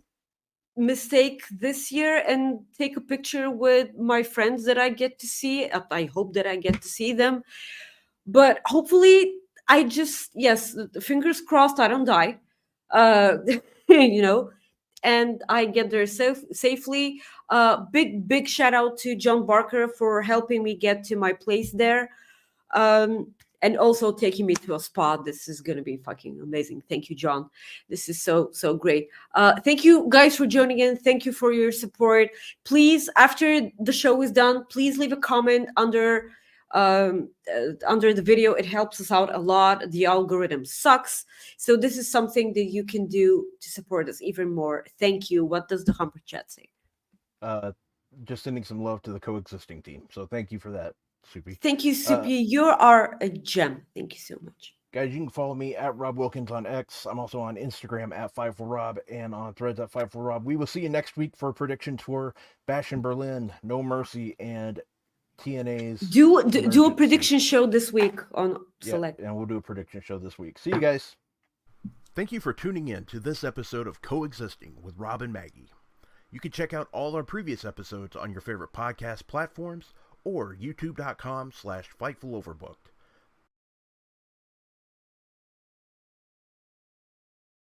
Speaker 2: mistake this year and take a picture with my friends that I get to see. I hope that I get to see them. But hopefully yes, fingers crossed I don't die. You know, and I get there safely. Big shout out to John Barker for helping me get to my place there, and also taking me to a spa. This is gonna be fucking amazing. Thank you, John. This is so great. Thank you guys for joining in. Thank you for your support. Please, after the show is done, please leave a comment under the video. It helps us out a lot. The algorithm sucks, so this is something that you can do to support us even more. Thank you. What does the Humper Chat say?
Speaker 1: Just sending some love to the Coexisting team, so thank you for that, Soupy.
Speaker 2: Thank you, Soupy. You are a gem. Thank you so much,
Speaker 1: guys. You can follow me at Rob Wilkins on X. I'm also on Instagram at 54Rob and on Threads at 54Rob. We will see you next week for a prediction tour. Bash in Berlin, No Mercy, and TNA's
Speaker 2: do a prediction show this week on Select.
Speaker 1: Yeah, and we'll do a prediction show this week. See you guys. Thank you for tuning in to this episode of Coexisting with Rob and Maggie. You can check out all our previous episodes on your favorite podcast platforms or youtube.com/FightfulOverbooked.